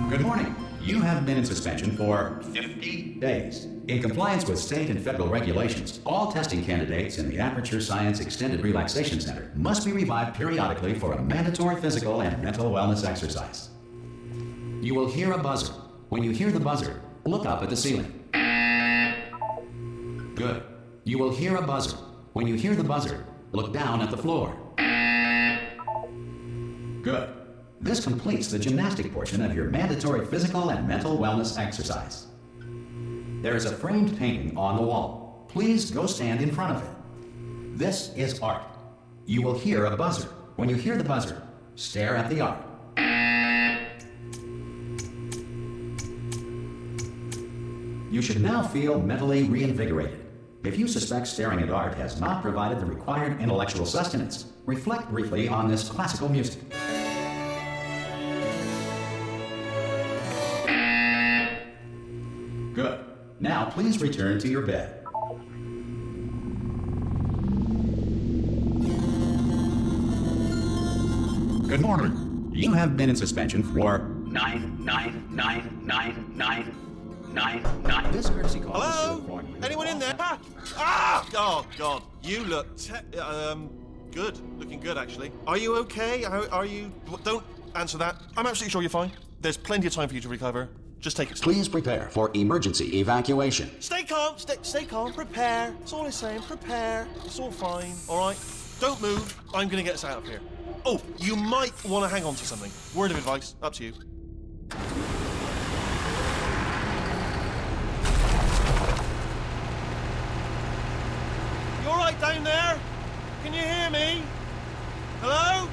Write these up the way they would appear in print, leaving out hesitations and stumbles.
Good morning. You have been in suspension for 50 days. In compliance with state and federal regulations, all testing candidates in the Aperture Science Extended Relaxation Center must be revived periodically for a mandatory physical and mental wellness exercise. You will hear a buzzer. When you hear the buzzer, look up at the ceiling. Good. You will hear a buzzer. When you hear the buzzer, look down at the floor. Good. This completes the gymnastic portion of your mandatory physical and mental wellness exercise. There is a framed painting on the wall. Please go stand in front of it. This is art. You will hear a buzzer. When you hear the buzzer, stare at the art. You should now feel mentally reinvigorated. If you suspect staring at art has not provided the required intellectual sustenance, reflect briefly on this classical music. Good. Now please return to your bed. Good morning. You have been in suspension for 9. This courtesy call is to Hello? inform you. Anyone in there? Oh, God. You look good. Looking good, actually. Are you okay? Are you... Don't answer that. I'm absolutely sure you're fine. There's plenty of time for you to recover. Just take it slow. Please prepare for emergency evacuation. Stay calm. Stay calm. Prepare. That's all I'm saying. Prepare. It's all fine. All right? Don't move. I'm going to get us out of here. Oh, you might want to hang on to something. Word of advice. Up to you. You all right down there? Can you hear me? Hello?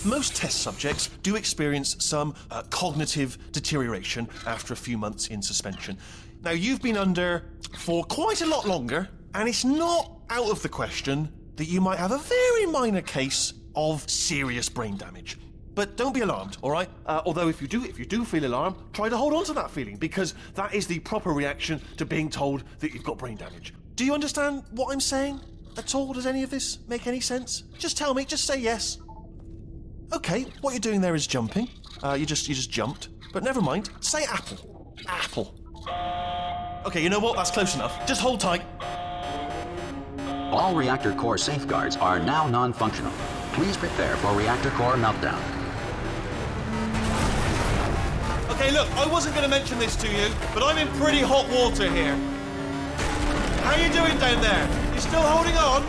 Most test subjects do experience some cognitive deterioration after a few months in suspension. Now, you've been under for quite a lot longer, and it's not out of the question that you might have a very minor case of serious brain damage. But don't be alarmed, all right? Although if you do feel alarmed, try to hold on to that feeling, because that is the proper reaction to being told that you've got brain damage. Do you understand what I'm saying at all? Does any of this make any sense? Just tell me, just say yes. Okay, what you're doing there is jumping. You just jumped. But never mind. Say apple. Apple. Okay, you know what? That's close enough. Just hold tight. All reactor core safeguards are now non-functional. Please prepare for reactor core meltdown. Okay, look, I wasn't going to mention this to you, but I'm in pretty hot water here. How you doing down there? You still holding on?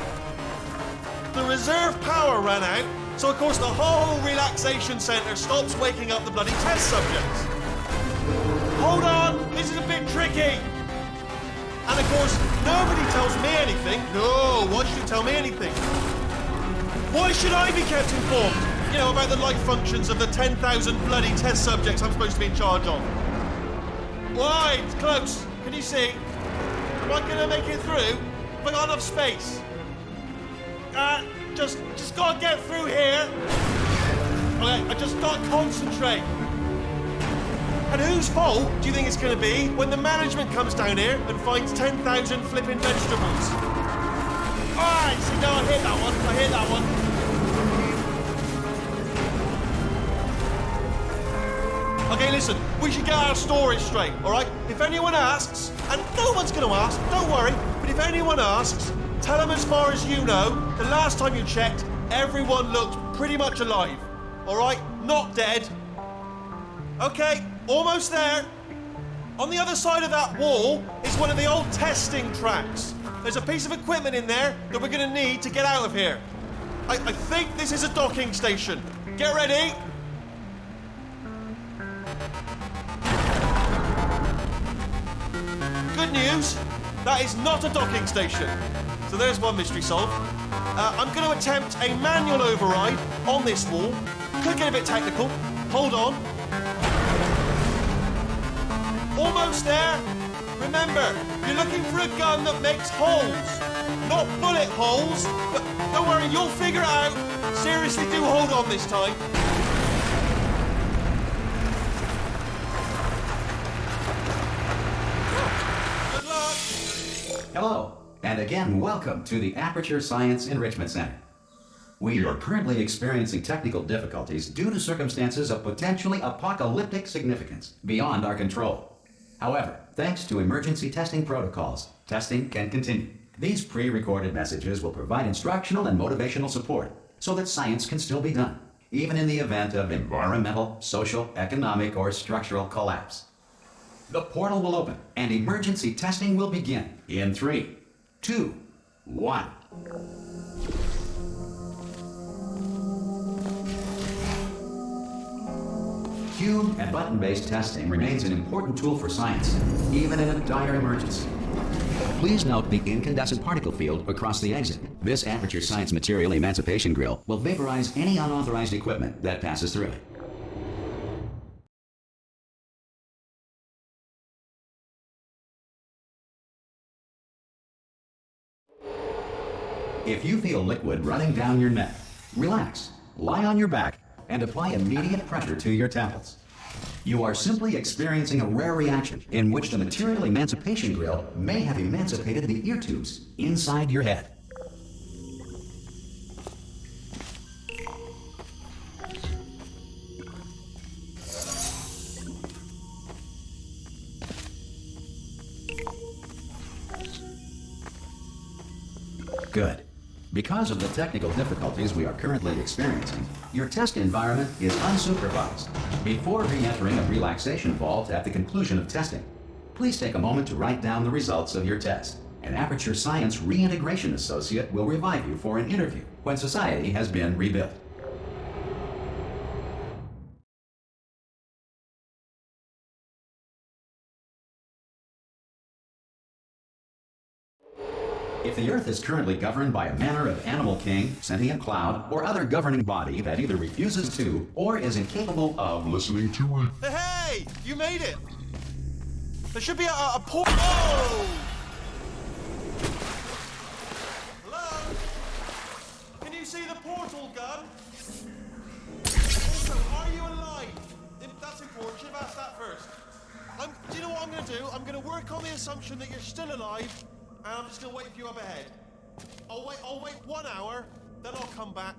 The reserve power ran out. So, of course, the whole relaxation centre stops waking up the bloody test subjects. Hold on, this is a bit tricky. And, of course, nobody tells me anything. No, why should you tell me anything? Why should I be kept informed, you know, about the life functions of the 10,000 bloody test subjects I'm supposed to be in charge of? Why? It's close. Can you see? Am I going to make it through? Have I got enough space? Just gotta get through here. Okay, I just gotta concentrate. And whose fault do you think it's gonna be when the management comes down here and finds 10,000 flipping vegetables? Alright, see, no, I hit that one. Okay, listen, we should get our story straight, alright? If anyone asks, and no one's gonna ask, don't worry, but if anyone asks, tell them as far as you know, the last time you checked, everyone looked pretty much alive. All right? Not dead. Okay, almost there. On the other side of that wall is one of the old testing tracks. There's a piece of equipment in there that we're going to need to get out of here. I think this is a docking station. Get ready. Good news, that is not a docking station. So there's one mystery solved. I'm going to attempt a manual override on this wall. Could get a bit technical. Hold on. Almost there. Remember, you're looking for a gun that makes holes. Not bullet holes, but don't worry, you'll figure it out. Seriously, do hold on this time. Good luck. Hello, and again, welcome to the Aperture Science Enrichment Center. We are currently experiencing technical difficulties due to circumstances of potentially apocalyptic significance beyond our control. However, thanks to emergency testing protocols, testing can continue. These pre-recorded messages will provide instructional and motivational support so that science can still be done, even in the event of environmental, social, economic, or structural collapse. The portal will open and emergency testing will begin in 3, 2, 1. Cube and button-based testing remains an important tool for science, even in a dire emergency. Please note the incandescent particle field across the exit. This aperture science material emancipation grill will vaporize any unauthorized equipment that passes through it. If you feel liquid running down your neck, relax, lie on your back, and apply immediate pressure to your temples. You are simply experiencing a rare reaction in which the material emancipation grill may have emancipated the ear tubes inside your head. Good. Because of the technical difficulties we are currently experiencing, your test environment is unsupervised. Before re-entering a relaxation vault at the conclusion of testing, please take a moment to write down the results of your test. An Aperture Science Reintegration Associate will revive you for an interview when society has been rebuilt. If the Earth is currently governed by a manner of animal king, sentient cloud, or other governing body that either refuses to or is incapable of listening to it. Hey! You made it! There should be a port. Oh! Hello? Can you see the portal gun? Also, are you alive? That's important. You should have asked that first. Do you know what I'm going to do? I'm going to work on the assumption that you're still alive. And I'm just gonna wait for you up ahead. I'll wait 1 hour, then I'll come back,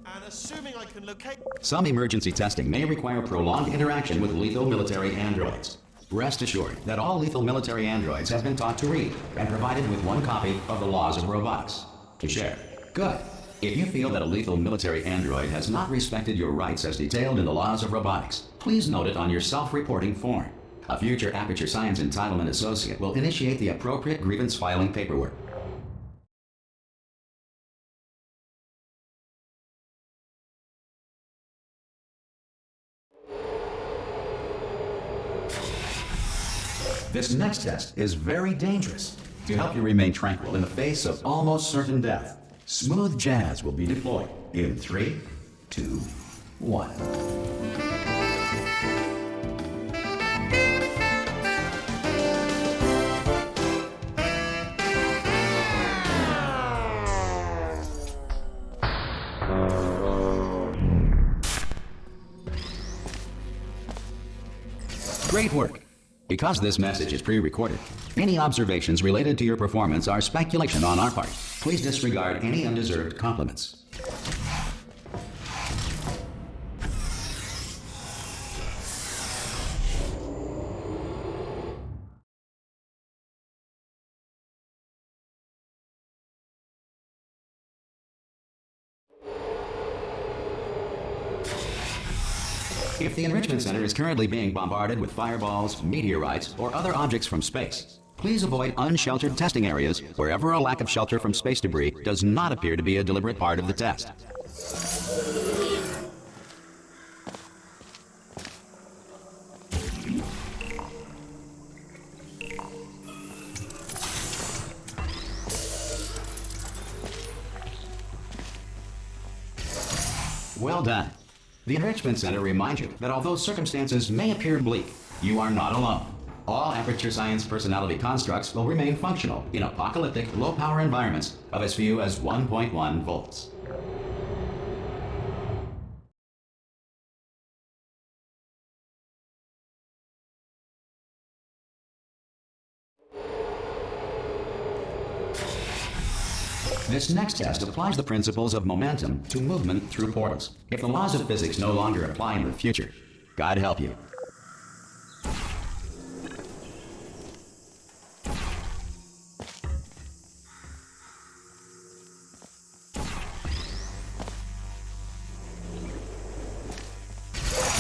and assuming I can locate... Some emergency testing may require prolonged interaction with lethal military androids. Rest assured that all lethal military androids have been taught to read and provided with 1 copy of the Laws of Robotics to share. Good. If you feel that a lethal military android has not respected your rights as detailed in the Laws of Robotics, please note it on your self-reporting form. A future Aperture Science Entitlement Associate will initiate the appropriate grievance filing paperwork. This next test is very dangerous. To help you remain tranquil in the face of almost certain death, smooth jazz will be deployed in 3, 2, 1. Great work! Because this message is pre-recorded, any observations related to your performance are speculation on our part. Please disregard any undeserved compliments. If the Enrichment Center is currently being bombarded with fireballs, meteorites, or other objects from space, please avoid unsheltered testing areas wherever a lack of shelter from space debris does not appear to be a deliberate part of the test. Well done. The Enrichment Center reminds you that although circumstances may appear bleak, you are not alone. All Aperture Science personality constructs will remain functional in apocalyptic, low-power environments of as few as 1.1 volts. This next test applies the principles of momentum to movement through portals. If the laws of physics no longer apply in the future, God help you.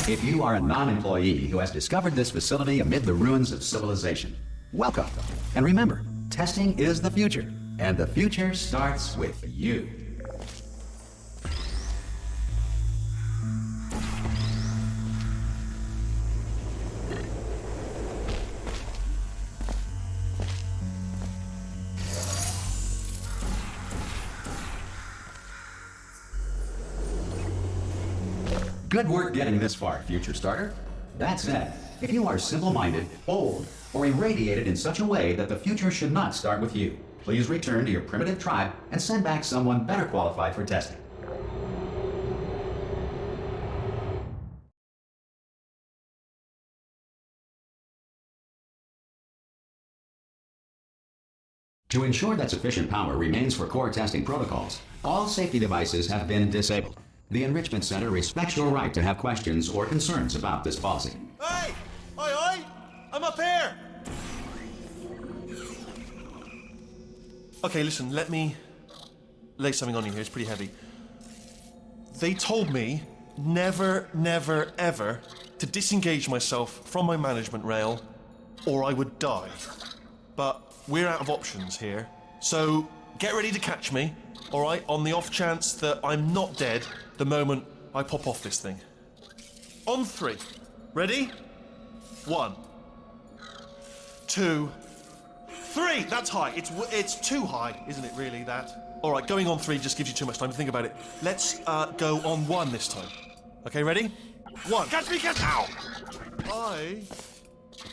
If you are a non-employee who has discovered this facility amid the ruins of civilization, welcome. And remember, testing is the future, and the future starts with you. Good work getting this far, future starter. That said, if you are simple-minded, bold, or irradiated in such a way that the future should not start with you, please return to your primitive tribe and send back someone better qualified for testing. To ensure that sufficient power remains for core testing protocols, all safety devices have been disabled. The Enrichment Center respects your right to have questions or concerns about this policy. Hey! Oi, oi! I'm up here! Okay, listen, let me lay something on you here. It's pretty heavy. They told me never, never, ever to disengage myself from my management rail or I would die. But we're out of options here. So get ready to catch me, all right, on the off chance that I'm not dead the moment I pop off this thing. On 3. Ready? 1, 2, 3. That's high. It's too high, isn't it, really, that? All right, going on 3 just gives you too much time to think about it. Let's go on 1 this time. Okay, ready? 1. Catch me, catch! Ow! I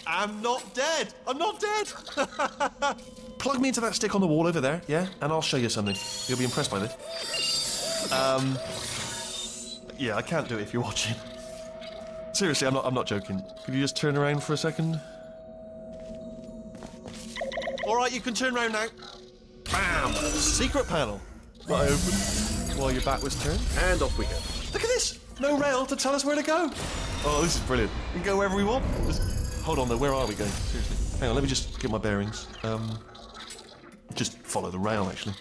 am not dead. I'm not dead. Plug me into that stick on the wall over there, yeah? And I'll show you something. You'll be impressed by this. Yeah, I can't do it if you're watching. Seriously, I'm not joking. Could you just turn around for a second? All right, you can turn around now. Bam! Secret panel. That I opened while your back was turned, and off we go. Look at this! No rail to tell us where to go. Oh, this is brilliant. We can go wherever we want. Hold on though, where are we going? Seriously. Hang on, let me just get my bearings. Just follow the rail, actually.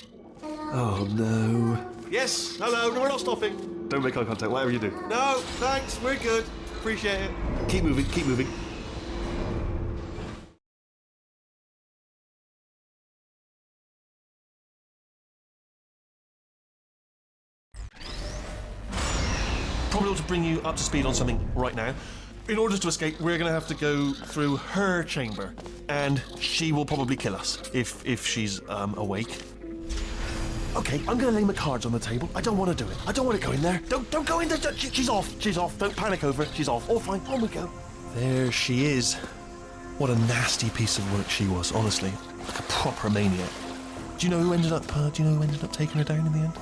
Oh no. Yes, hello, no, we're not stopping. Don't make eye contact, whatever you do. No, thanks, we're good. Appreciate it. Keep moving, keep moving. Probably ought to bring you up to speed on something right now. In order to escape, we're going to have to go through her chamber, and she will probably kill us if she's awake. Okay, I'm going to lay my cards on the table. I don't want to do it. I don't want to go in there. Don't go in there. She's off. She's off. Don't panic over it. She's off. All fine. On we go. There she is. What a nasty piece of work she was, honestly. Like a proper maniac. Do you know who ended up taking her down in the end?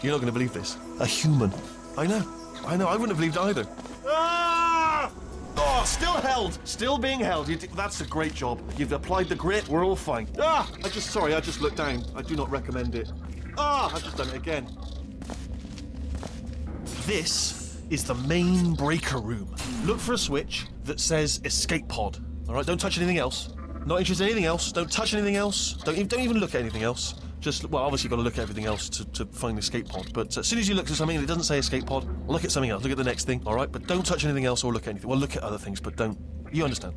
You're not going to believe this. A human. I know. I wouldn't have believed either. Ah! Oh, still held. Still being held. That's a great job. You've applied the grit. We're all fine. Ah! I just looked down. I do not recommend it. Ah! I've just done it again. This is the main breaker room. Look for a switch that says escape pod. All right, don't touch anything else. Not interested in anything else. Don't touch anything else. Don't even look at anything else. Just, well, obviously you've got to look at everything else to find the escape pod. But as soon as you look at something and it doesn't say escape pod, look at something else. Look at the next thing, all right? But don't touch anything else or look at anything. Well, look at other things, but don't. You understand?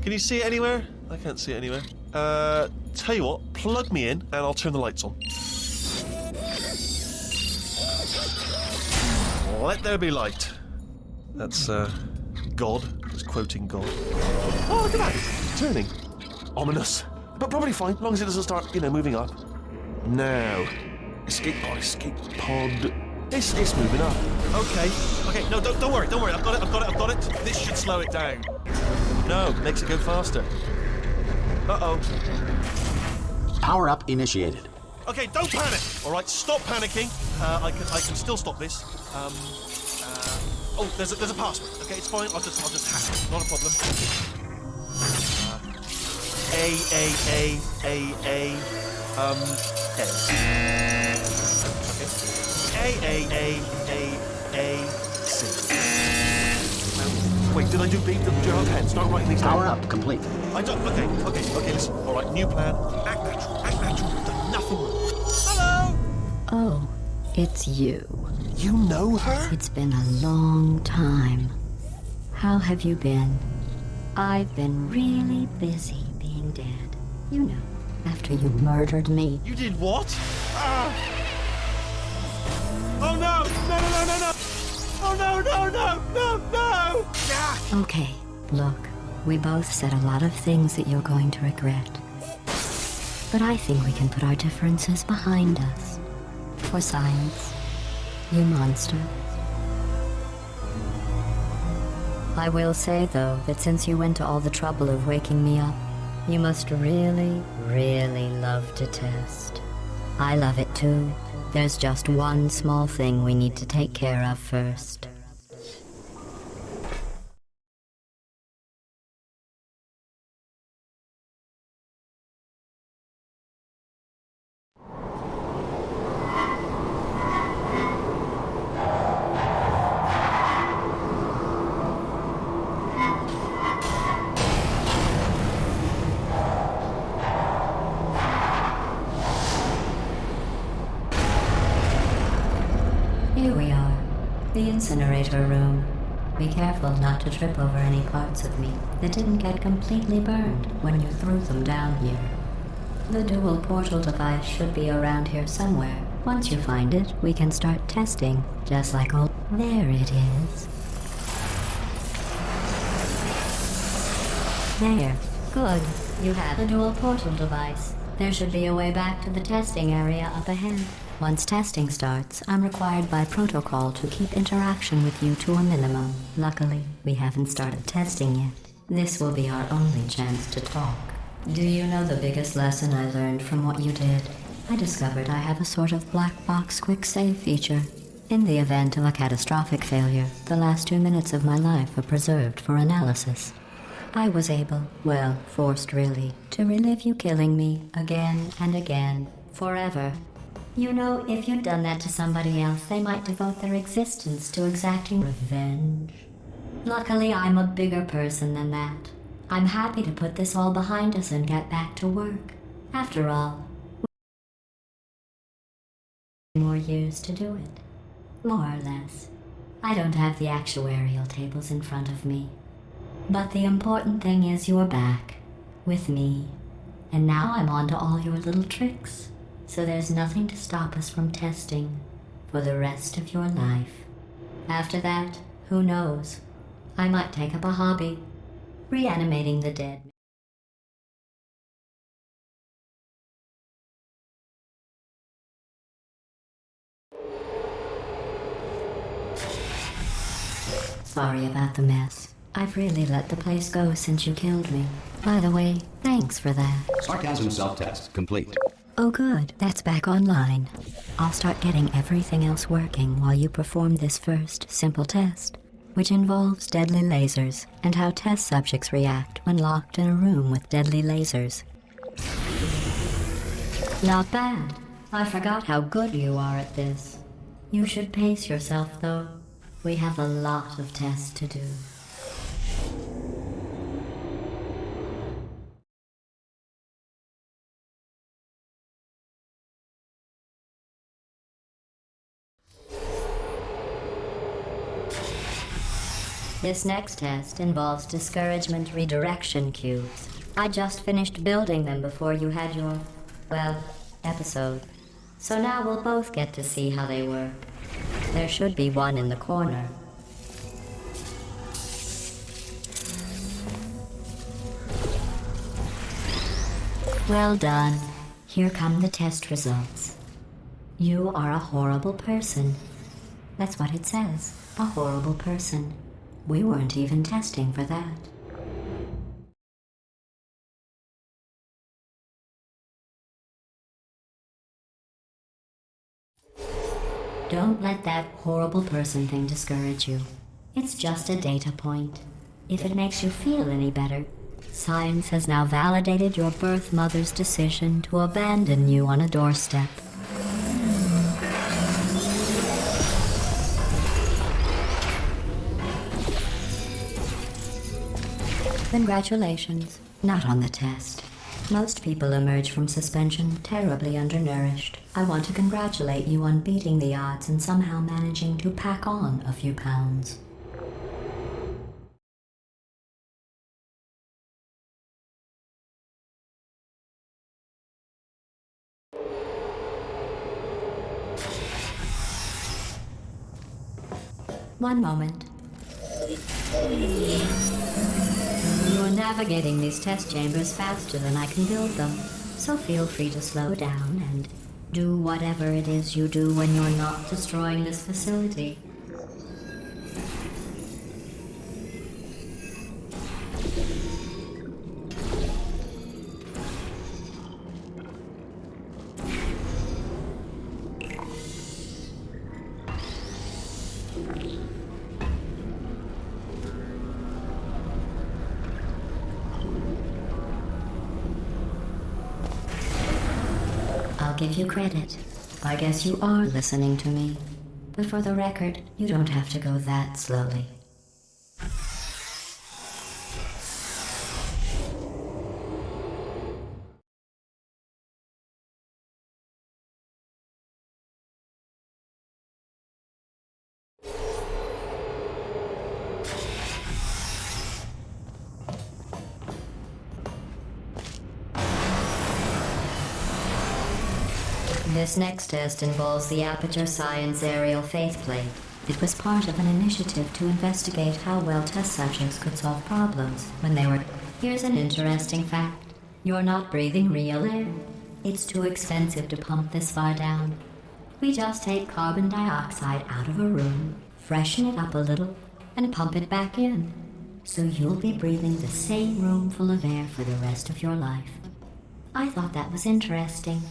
Can you see it anywhere? I can't see it anywhere. Tell you what, plug me in and I'll turn the lights on. Let there be light. That's, God. Just quoting God. Oh, look at that. It's turning. Ominous. But probably fine, as long as it doesn't start, moving up. Now. Escape pod. It's moving up. Okay, no, don't worry. I've got it. This should slow it down. No, makes it go faster. Uh-oh. Power up initiated. Okay, don't panic. All right, stop panicking. I can still stop this. Oh, there's a password. Okay, it's fine. I'll just hack it. Not a problem. A. C. Wait, did I do B? Okay, start writing these down. Power up, complete. I don't. Okay, listen. All right, new plan. Act natural. We've done nothing wrong. Hello! Oh, it's you. You know her? It's been a long time. How have you been? I've been really busy being dead. You know, after you murdered me. You did what? Oh no! No! Oh no! Ah! Okay, look, we both said a lot of things that you're going to regret. But I think we can put our differences behind us. For science, you monster. I will say, though, that since you went to all the trouble of waking me up, you must really, really love to test. I love it too. There's just one small thing we need to take care of first. Here we are, the incinerator room. Be careful not to trip over any parts of me that didn't get completely burned when you threw them down here. The dual portal device should be around here somewhere. Once you find it, we can start testing, just like old... There it is. There. Good. You have the dual portal device. There should be a way back to the testing area up ahead. Once testing starts, I'm required by protocol to keep interaction with you to a minimum. Luckily, we haven't started testing yet. This will be our only chance to talk. Do you know the biggest lesson I learned from what you did? I discovered I have a sort of black box quick save feature. In the event of a catastrophic failure, the last 2 minutes of my life are preserved for analysis. I was able, well, forced really, to relive you killing me again and again, forever. You know, if you'd done that to somebody else, they might devote their existence to exacting revenge. Luckily, I'm a bigger person than that. I'm happy to put this all behind us and get back to work. After all, we have more years to do it. More or less. I don't have the actuarial tables in front of me. But the important thing is you're back, with me. And now I'm on to all your little tricks. So there's nothing to stop us from testing for the rest of your life. After that, who knows? I might take up a hobby, reanimating the dead. Sorry about the mess. I've really let the place go since you killed me. By the way, thanks for that. Sarcasm self-test complete. Oh good, that's back online. I'll start getting everything else working while you perform this first, simple test, which involves deadly lasers and how test subjects react when locked in a room with deadly lasers. Not bad. I forgot how good you are at this. You should pace yourself, though. We have a lot of tests to do. This next test involves discouragement redirection cubes. I just finished building them before you had your, well, episode. So now we'll both get to see how they work. There should be one in the corner. Well done. Here come the test results. You are a horrible person. That's what it says. A horrible person. We weren't even testing for that. Don't let that horrible person thing discourage you. It's just a data point. If it makes you feel any better, Science has now validated your birth mother's decision to abandon you on a doorstep. Congratulations. Not on the test. Most people emerge from suspension terribly undernourished. I want to congratulate you on beating the odds and somehow managing to pack on a few pounds. One moment. You're navigating these test chambers faster than I can build them, so feel free to slow down and do whatever it is you do when you're not destroying this facility. I'll give you credit. I guess you are listening to me. But for the record, you don't have to go that slowly. This next test involves the Aperture Science Aerial Faceplate. It was part of an initiative to investigate how well test subjects could solve problems when they were... Here's an interesting fact. You're not breathing real air. It's too expensive to pump this far down. We just take carbon dioxide out of a room, freshen it up a little, and pump it back in. So you'll be breathing the same room full of air for the rest of your life. I thought that was interesting.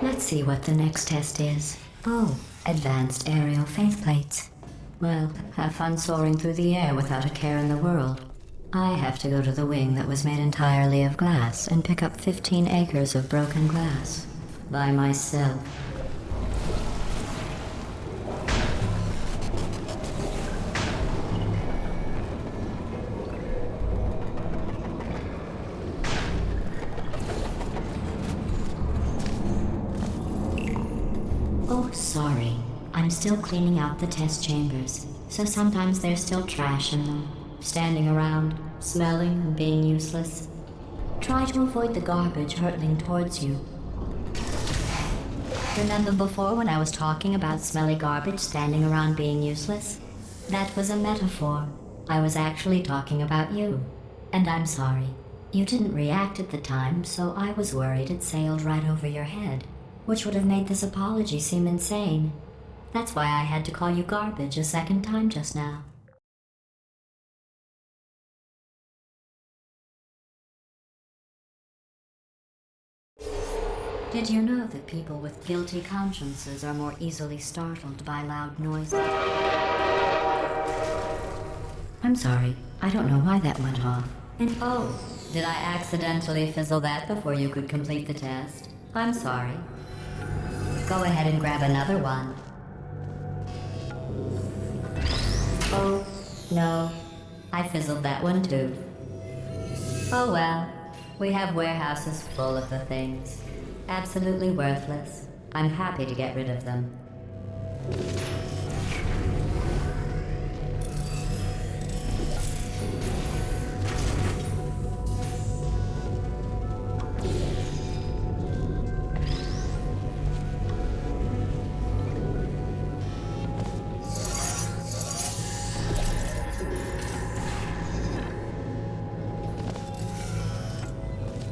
Let's see what the next test is. Oh, advanced aerial faceplates. Well, have fun soaring through the air without a care in the world. I have to go to the wing that was made entirely of glass and pick up 15 acres of broken glass. By myself. Oh, sorry. I'm still cleaning out the test chambers, so sometimes there's still trash in them, standing around, smelling and being useless. Try to avoid the garbage hurtling towards you. Remember before when I was talking about smelly garbage standing around being useless? That was a metaphor. I was actually talking about you. And I'm sorry. You didn't react at the time, so I was worried it sailed right over your head, which would have made this apology seem insane. That's why I had to call you garbage a second time just now. Did you know that people with guilty consciences are more easily startled by loud noises? I'm sorry, I don't know why that went off. And oh, did I accidentally fizzle that before you could complete the test? I'm sorry. Go ahead and grab another one. Oh, no. I fizzled that one too. Oh well. We have warehouses full of the things. Absolutely worthless. I'm happy to get rid of them.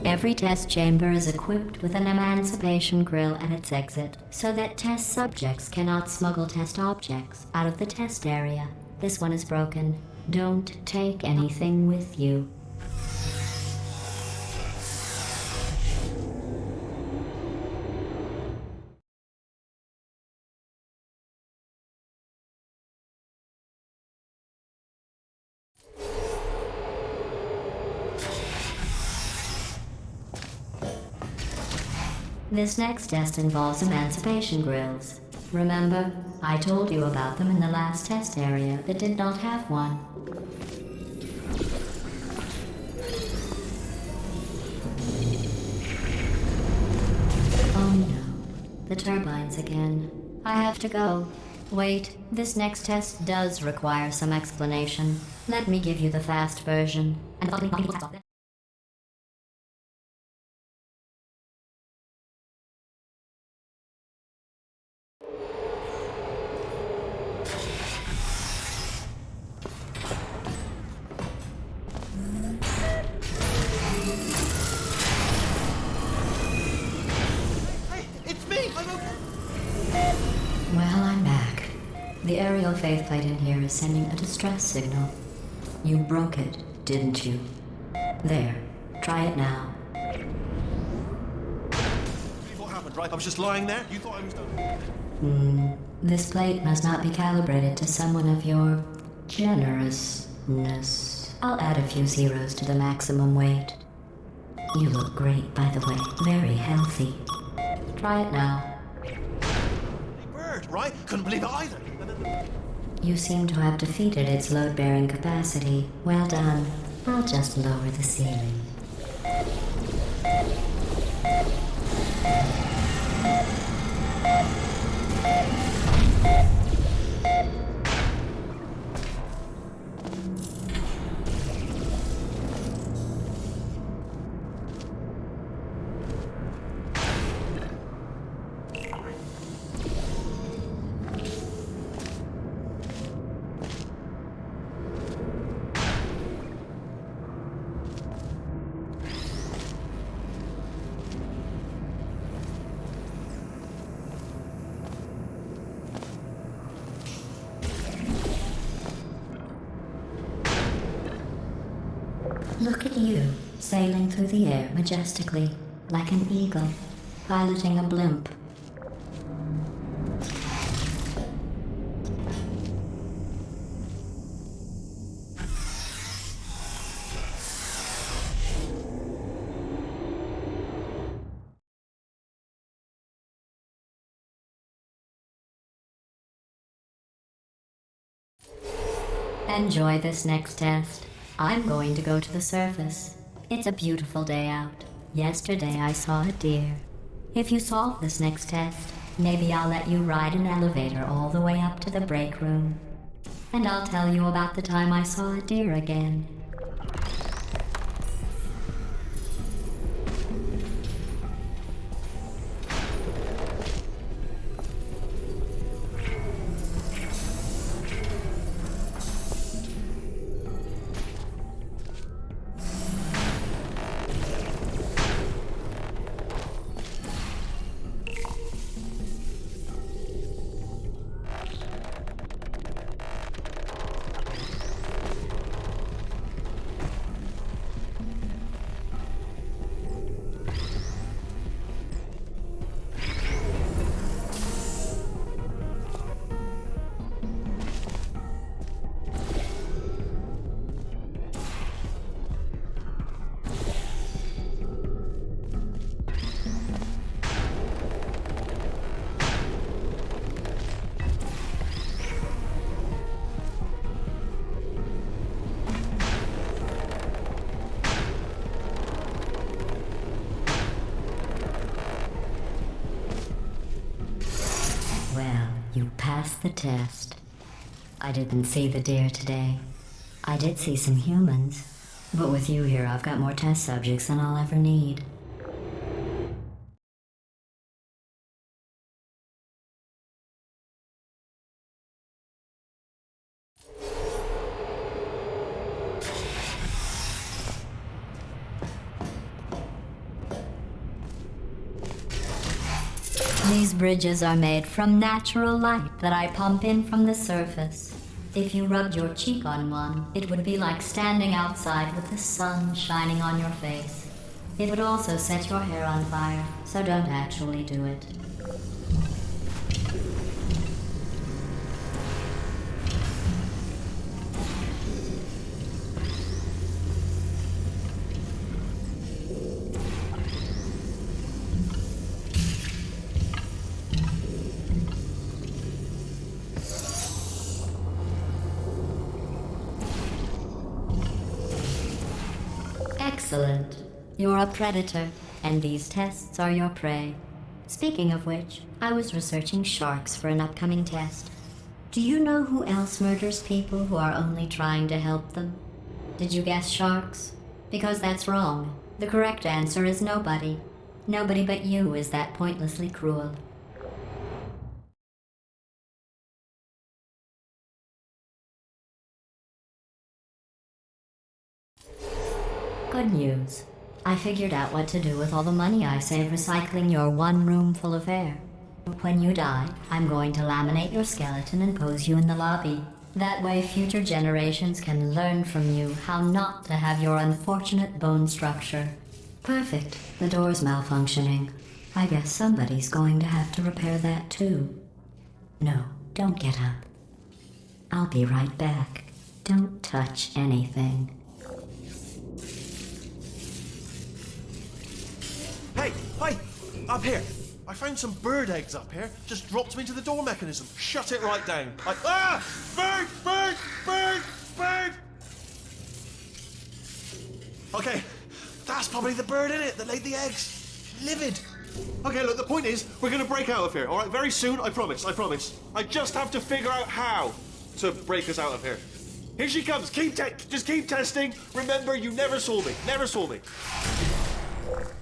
Every test chamber is equipped with an emancipation grill at its exit, so that test subjects cannot smuggle test objects out of the test area. This one is broken. Don't take anything with you. This next test involves emancipation grills. Remember, I told you about them in the last test area that did not have one. Oh no, the turbines again. I have to go. Wait, this next test does require some explanation. Let me give you the fast version. Hey, it's me! I'm okay. Well, I'm back. The aerial faith plate in here is sending a distress signal. You broke it, didn't you? There. Try it now. What happened, right? I was just lying there. You thought I was done. This plate must not be calibrated to someone of your generousness. I'll add a few zeros to the maximum weight. You look great, by the way. Very healthy. Try it now. Hey, bird, right? Couldn't believe it either. You seem to have defeated its load-bearing capacity. Well done. I'll just lower the ceiling. Look at you, sailing through the air majestically, like an eagle, piloting a blimp. Enjoy this next test. I'm going to go to the surface. It's a beautiful day out. Yesterday I saw a deer. If you solve this next test, maybe I'll let you ride an elevator all the way up to the break room. And I'll tell you about the time I saw a deer again. You passed the test. I didn't see the deer today. I did see some humans, but with you here I've got more test subjects than I'll ever need. These bridges are made from natural light that I pump in from the surface. If you rubbed your cheek on one, it would be like standing outside with the sun shining on your face. It would also set your hair on fire, so don't actually do it. Excellent. You're a predator, and these tests are your prey. Speaking of which, I was researching sharks for an upcoming test. Do you know who else murders people who are only trying to help them? Did you guess sharks? Because that's wrong. The correct answer is nobody. Nobody but you is that pointlessly cruel. Good news. I figured out what to do with all the money I saved recycling your one room full of air. When you die, I'm going to laminate your skeleton and pose you in the lobby. That way future generations can learn from you how not to have your unfortunate bone structure. Perfect. The door's malfunctioning. I guess somebody's going to have to repair that too. No, don't get up. I'll be right back. Don't touch anything. Hey, hi! Up here! I found some bird eggs up here. Just dropped them into the door mechanism. Shut it right down. Bird! Bird! Bird! Bird! Okay, that's probably the bird in it that laid the eggs. Livid. Okay, look, the point is, we're gonna break out of here, all right? Very soon, I promise, I promise. I just have to figure out how to break us out of here. Here she comes. Just keep testing. Remember, you never saw me. Never saw me.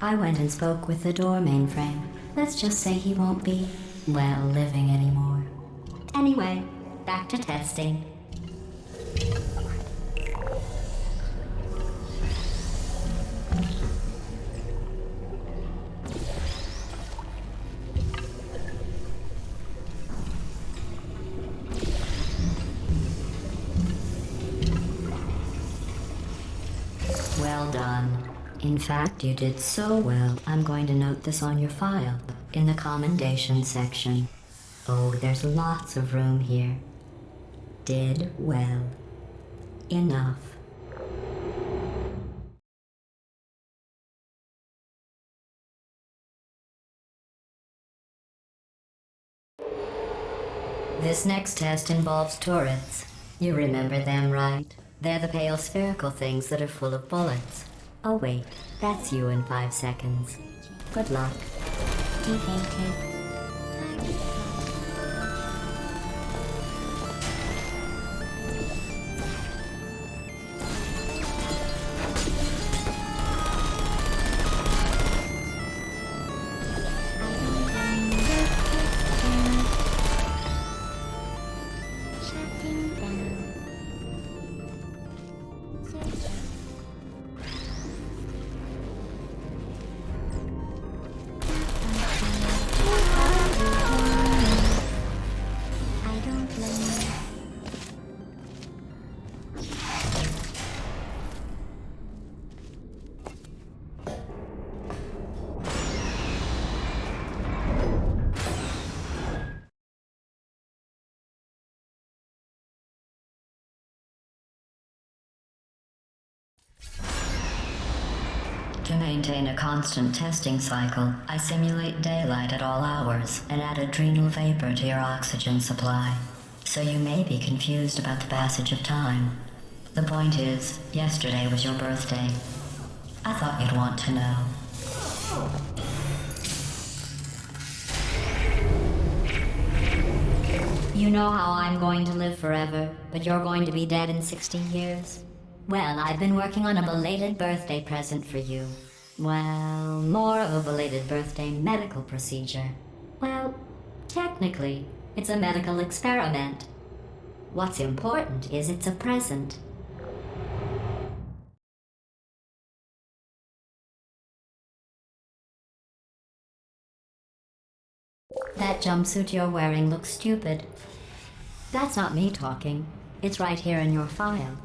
I went and spoke with the door mainframe. Let's just say he won't be, well, living anymore. Anyway, back to testing. Well done. In fact, you did so well, I'm going to note this on your file, in the commendation section. Oh, there's lots of room here. Did well. Enough. This next test involves turrets. You remember them, right? They're the pale spherical things that are full of bullets. Oh wait, that's you in 5 seconds. Good luck. To maintain a constant testing cycle, I simulate daylight at all hours and add adrenal vapor to your oxygen supply. So you may be confused about the passage of time. The point is, yesterday was your birthday. I thought you'd want to know. You know how I'm going to live forever, but you're going to be dead in 60 years? Well, I've been working on a belated birthday present for you. Well, more of a belated birthday medical procedure. Well, technically, it's a medical experiment. What's important is it's a present. That jumpsuit you're wearing looks stupid. That's not me talking. It's right here in your file.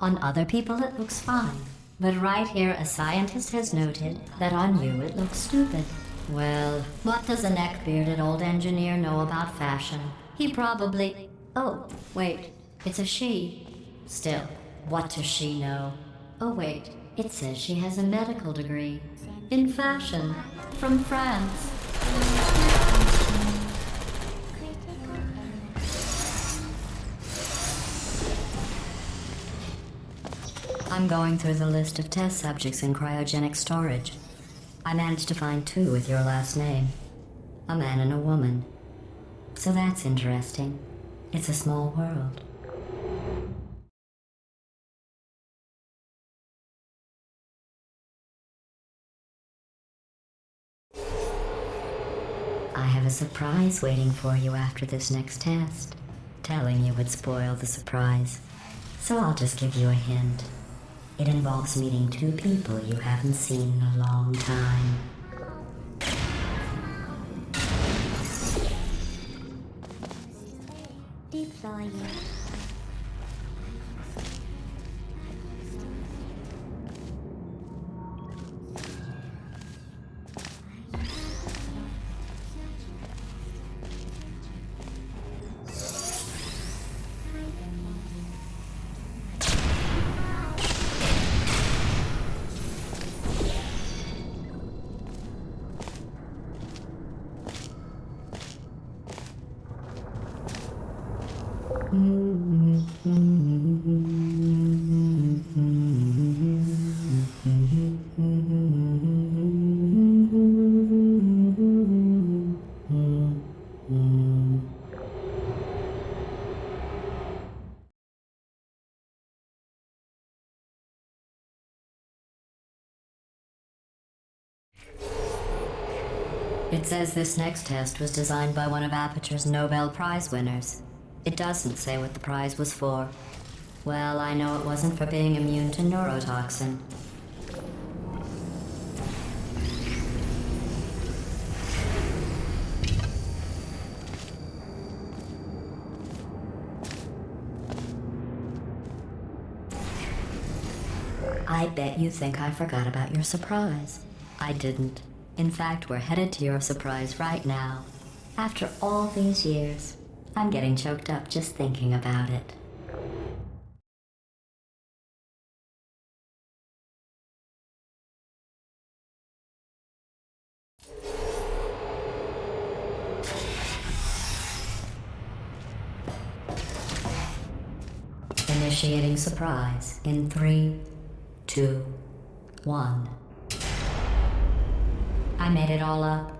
On other people it looks fine, but right here a scientist has noted that on you it looks stupid. Well, what does a neck-bearded old engineer know about fashion? He probably... Oh, wait, it's a she. Still, what does she know? Oh wait, it says she has a medical degree. In fashion, from France. I'm going through the list of test subjects in cryogenic storage. I managed to find 2 with your last name. A man and a woman. So that's interesting. It's a small world. I have a surprise waiting for you after this next test. Telling you would spoil the surprise. So I'll just give you a hint. It involves meeting 2 people you haven't seen in a long time. Deploying. It says this next test was designed by one of Aperture's Nobel Prize winners. It doesn't say what the prize was for. Well, I know it wasn't for being immune to neurotoxin. I bet you think I forgot about your surprise. I didn't. In fact, we're headed to your surprise right now. After all these years, I'm getting choked up just thinking about it. Initiating surprise in 3, 2, 1. I made it all up.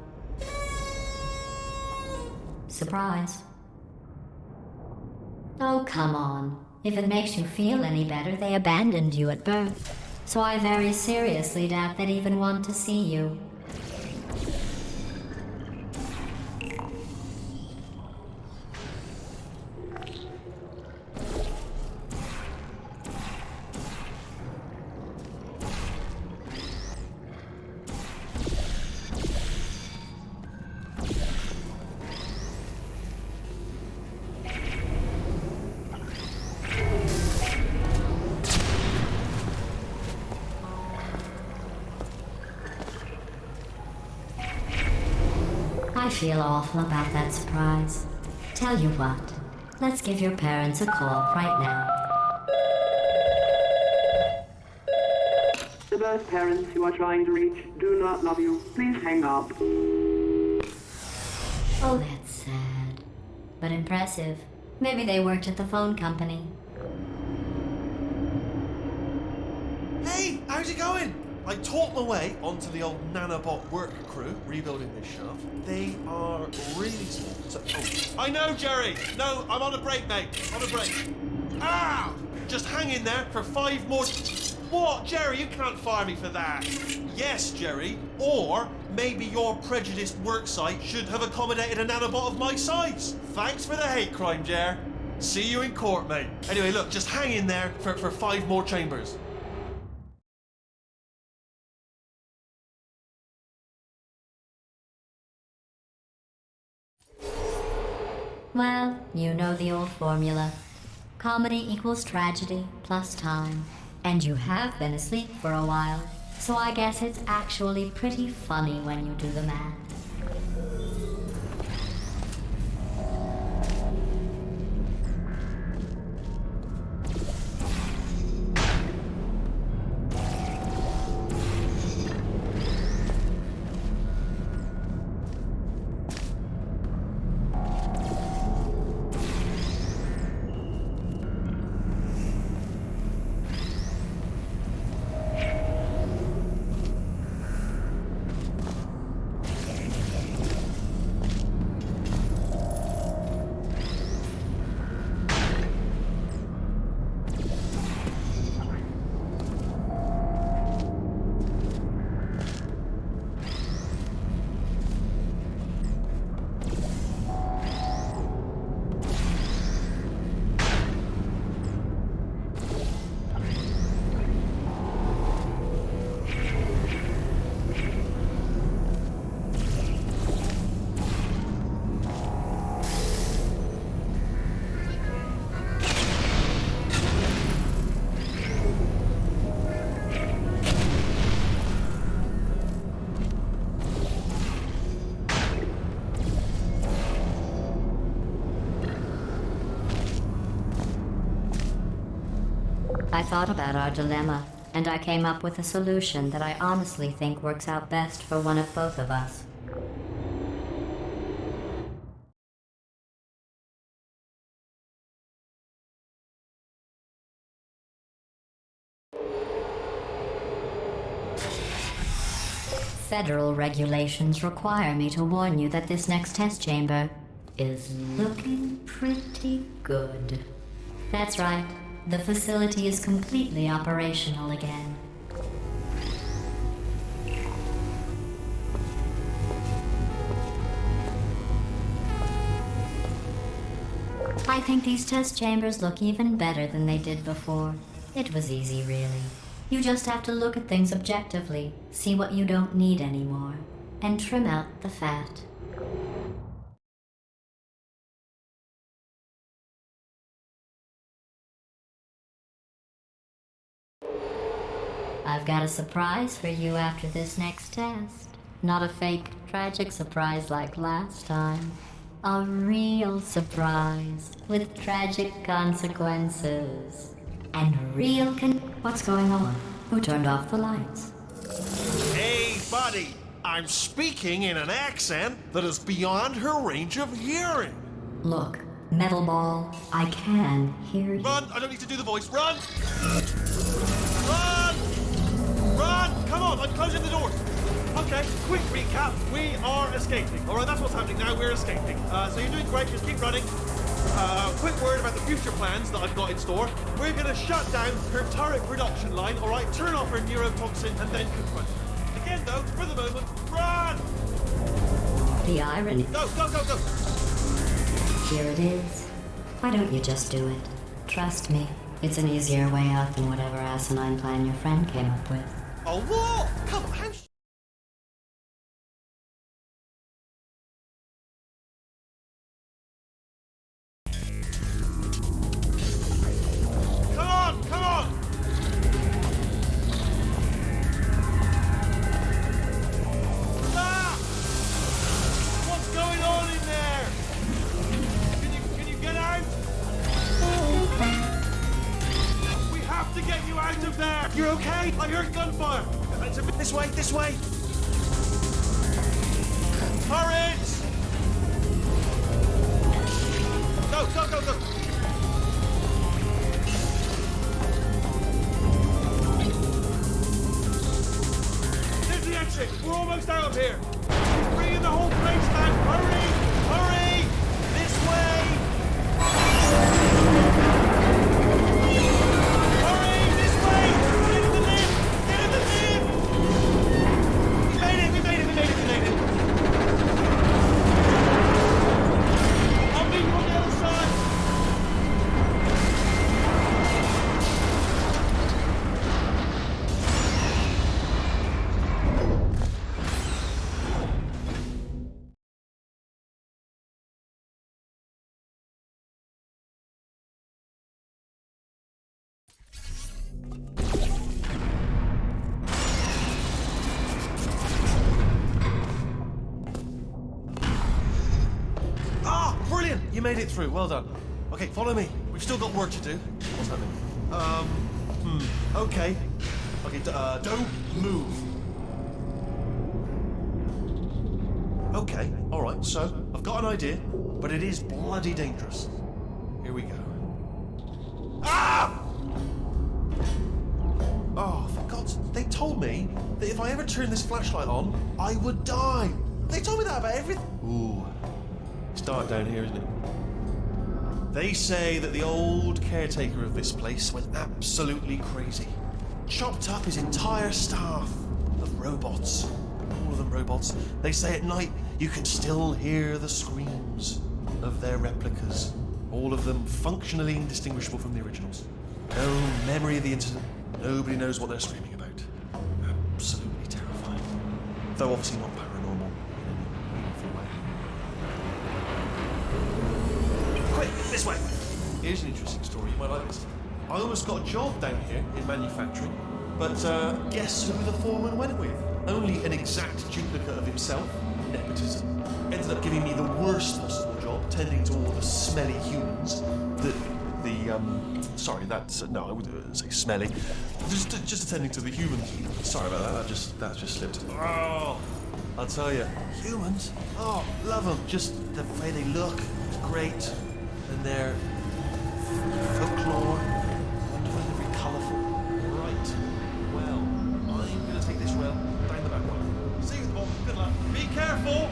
Surprise. Oh, come on. If it makes you feel any better, they abandoned you at birth. So I very seriously doubt they'd even want to see you. I feel awful about that surprise. Tell you what, let's give your parents a call right now. The birth parents you are trying to reach do not love you. Please hang up. Oh, that's sad. But impressive. Maybe they worked at the phone company. Hey, how's it going? I talked my way onto the old nanobot work crew rebuilding this shaft. They are really small. I know, Jerry! No, I'm on a break, mate. On a break. Ah! Just hang in there for 5 more... What? Jerry, you can't fire me for that. Yes, Jerry. Or maybe your prejudiced worksite should have accommodated a nanobot of my size. Thanks for the hate crime, Jer. See you in court, mate. Anyway, look, just hang in there for 5 more chambers. Well, you know the old formula. Comedy equals tragedy plus time. And you have been asleep for a while, so I guess it's actually pretty funny when you do the math. I thought about our dilemma, and I came up with a solution that I honestly think works out best for one of both of us. Federal regulations require me to warn you that this next test chamber is looking pretty good. That's right. The facility is completely operational again. I think these test chambers look even better than they did before. It was easy, really. You just have to look at things objectively, see what you don't need anymore, and trim out the fat. I've got a surprise for you after this next test. Not a fake, tragic surprise like last time. A real surprise with tragic consequences. And real What's going on? Who turned off the lights? Hey, buddy! I'm speaking in an accent that is beyond her range of hearing. Look, Metal Ball, I can hear you. Run! I don't need to do the voice. Run! Run! Run! Come on, I'm closing the doors. Okay, quick recap. We are escaping. All right, that's what's happening now. We're escaping. So you're doing great. Just keep running. Quick word about the future plans that I've got in store. We're going to shut down her turret production line, all right? Turn off her neurotoxin and then confront her. Again, though, for the moment, run! The irony. Go, go, go, go! Here it is. Why don't you just do it? Trust me, it's an easier way out than whatever asinine plan your friend came up with. Oh, what? Come on, how... Come on, come on! Ah! What's going on in there? Can you get out? We have to get you out of there! You're okay? I heard gunfire! It's a bit this way, this way! Turrets! Go, go, go, go! There's the exit! We're almost out of here! She's bringing the whole place down! Hurry! Hurry! This way! Hurry! This way! Get in the lift! Get in the lift! We made it! We made it! We made it! We made it! I'll meet you on the other side! Ah, brilliant! You made it through. Well done. Okay, follow me. We've still got work to do. What's happening? Okay. Okay, don't move. Okay, all right. So I've got an idea, but it is bloody dangerous. Here we go. Ah! Oh, for God's... They told me that if I ever turn this flashlight on, I would die. They told me that about everything. Ooh. It's dark down here, isn't it? They say that the old caretaker of this place went absolutely crazy. Chopped up his entire staff of robots. All of them robots. They say at night you can still hear the screams of their replicas. All of them functionally indistinguishable from the originals. No memory of the incident. Nobody knows what they're screaming about. Absolutely terrifying. Though obviously not paranormal in any meaningful way. Quick, this way! Here's an interesting story, you might like this. I almost got a job down here in manufacturing, but guess who the foreman went with? Only an exact duplicate of himself, nepotism. Ended up giving me the worst possible job, tending to all the smelly humans that the, sorry, that's, no, I would say smelly. Just attending to the humans. Sorry about that, that just slipped. Oh, I'll tell you, humans, oh, love them. Just the way they look, it's great. And their folklore, wonderful and very colourful. Right, well, I'm going to take this rail down the back one. See you at the bottom, good luck. Be careful!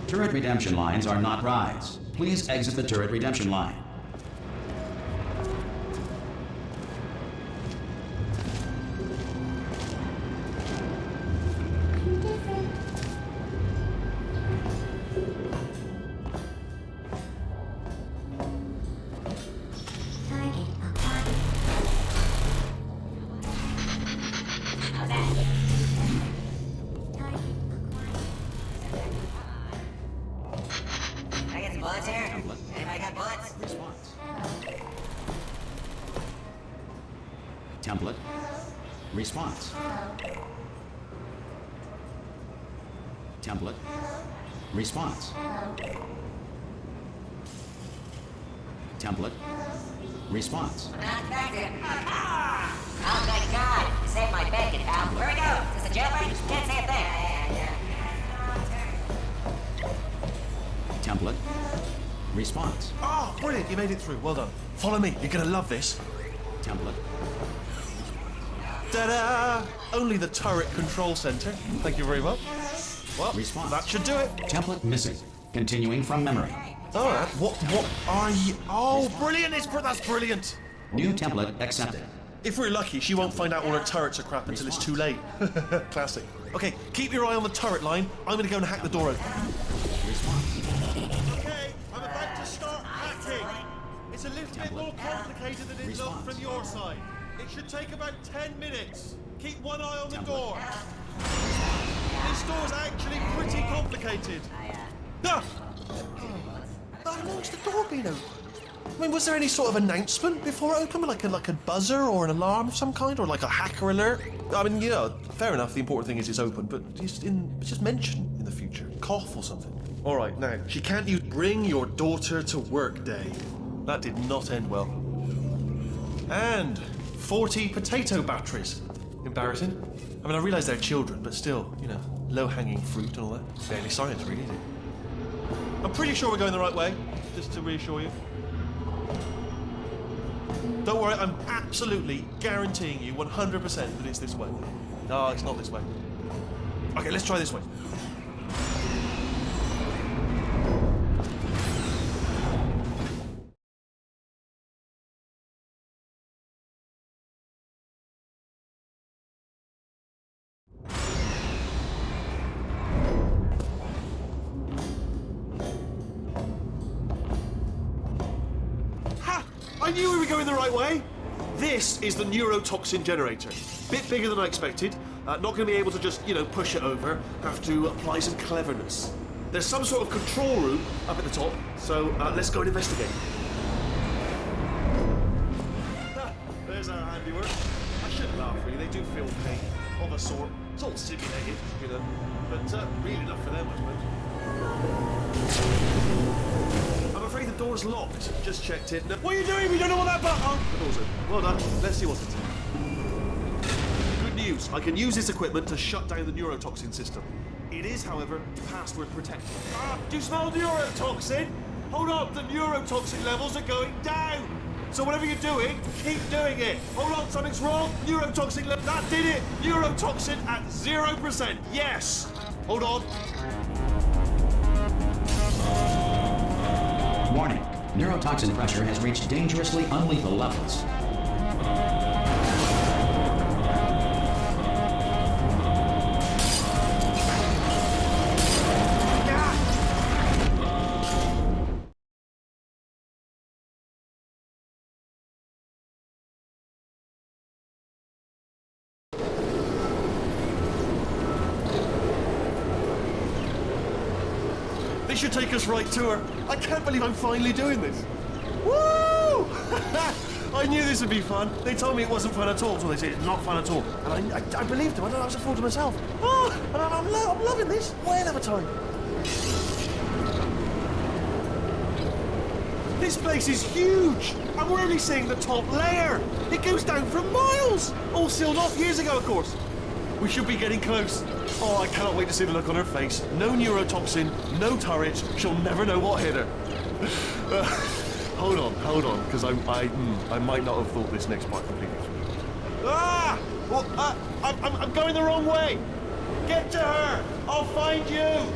Turret redemption lines are not rides. Please exit the turret redemption line. Bullets here? Anybody got bullets? Template. Response. Template. Response. Template. Response. Not infected. Oh, thank God. You saved my bacon, pal. Where we go? Is this a jailbreak? Can't say a thing. Template. Response. Oh, brilliant, you made it through. Well done. Follow me, you're going to love this. Template. Ta-da! Only the turret control center. Thank you very much. Well, Response. that should do it. Template missing. Continuing from memory. All right, what are you... Oh, brilliant, that's brilliant. New template accepted. If we're lucky, she won't find out all her turrets are crap until it's too late. Classic. Okay, keep your eye on the turret line. I'm going to go and hack the door open. Okay, I'm about to start hacking. It's a little bit more complicated than it looked from your side. It should take about 10 minutes. Keep one eye on the door. This door's actually pretty complicated. Ah! How long's the door been open? I mean, was there any sort of announcement before it opened? Like a buzzer or an alarm of some kind? Or like a hacker alert? I mean, yeah, fair enough, the important thing is it's open, but just mention in the future. Cough or something. All right, now, she can't use bring your daughter to work day. That did not end well. And 40 potato batteries. Embarrassing. I mean, I realise they're children, but still, you know, low-hanging fruit and all that. Barely science, really, is it? I'm pretty sure we're going the right way, just to reassure you. Don't worry, I'm absolutely guaranteeing you 100% that it's this way. No, it's not this way. Okay, let's try this way. I knew we were going the right way. This is the neurotoxin generator. Bit bigger than I expected. Not going to be able to just, you know, push it over. Have to apply some cleverness. There's some sort of control room up at the top, so let's go and investigate. There's our handiwork. I shouldn't laugh, really. They do feel pain of a sort. It's all simulated, you know, but really enough for them, I suppose. I'm afraid the door's locked. Just checked it. No. What are you doing? We don't know what that button. Oh, the door's open. Well done. Let's see what's in. Good news. I can use this equipment to shut down the neurotoxin system. It is, however, password protected. Do you smell neurotoxin? Hold on. The neurotoxin levels are going down. So whatever you're doing, keep doing it. Hold on. Something's wrong. Neurotoxin level. That did it. Neurotoxin at 0%. Yes. Hold on. Warning. Neurotoxin pressure has reached dangerously unlethal levels. This should take us right to her. I can't believe I'm finally doing this. Woo! I knew this would be fun. They told me it wasn't fun at all, so they said it's not fun at all. And I believed them. I was a fool to myself. Oh, and I'm loving this. Whale of a time. This place is huge, and we're only seeing the top layer. It goes down for miles. All sealed off years ago, of course. We should be getting close. Oh, I cannot wait to see the look on her face. No neurotoxin, no turret. She'll never know what hit her. Hold on, because I might not have thought this next part completely through. Ah! Well, I'm going the wrong way. Get to her. I'll find you.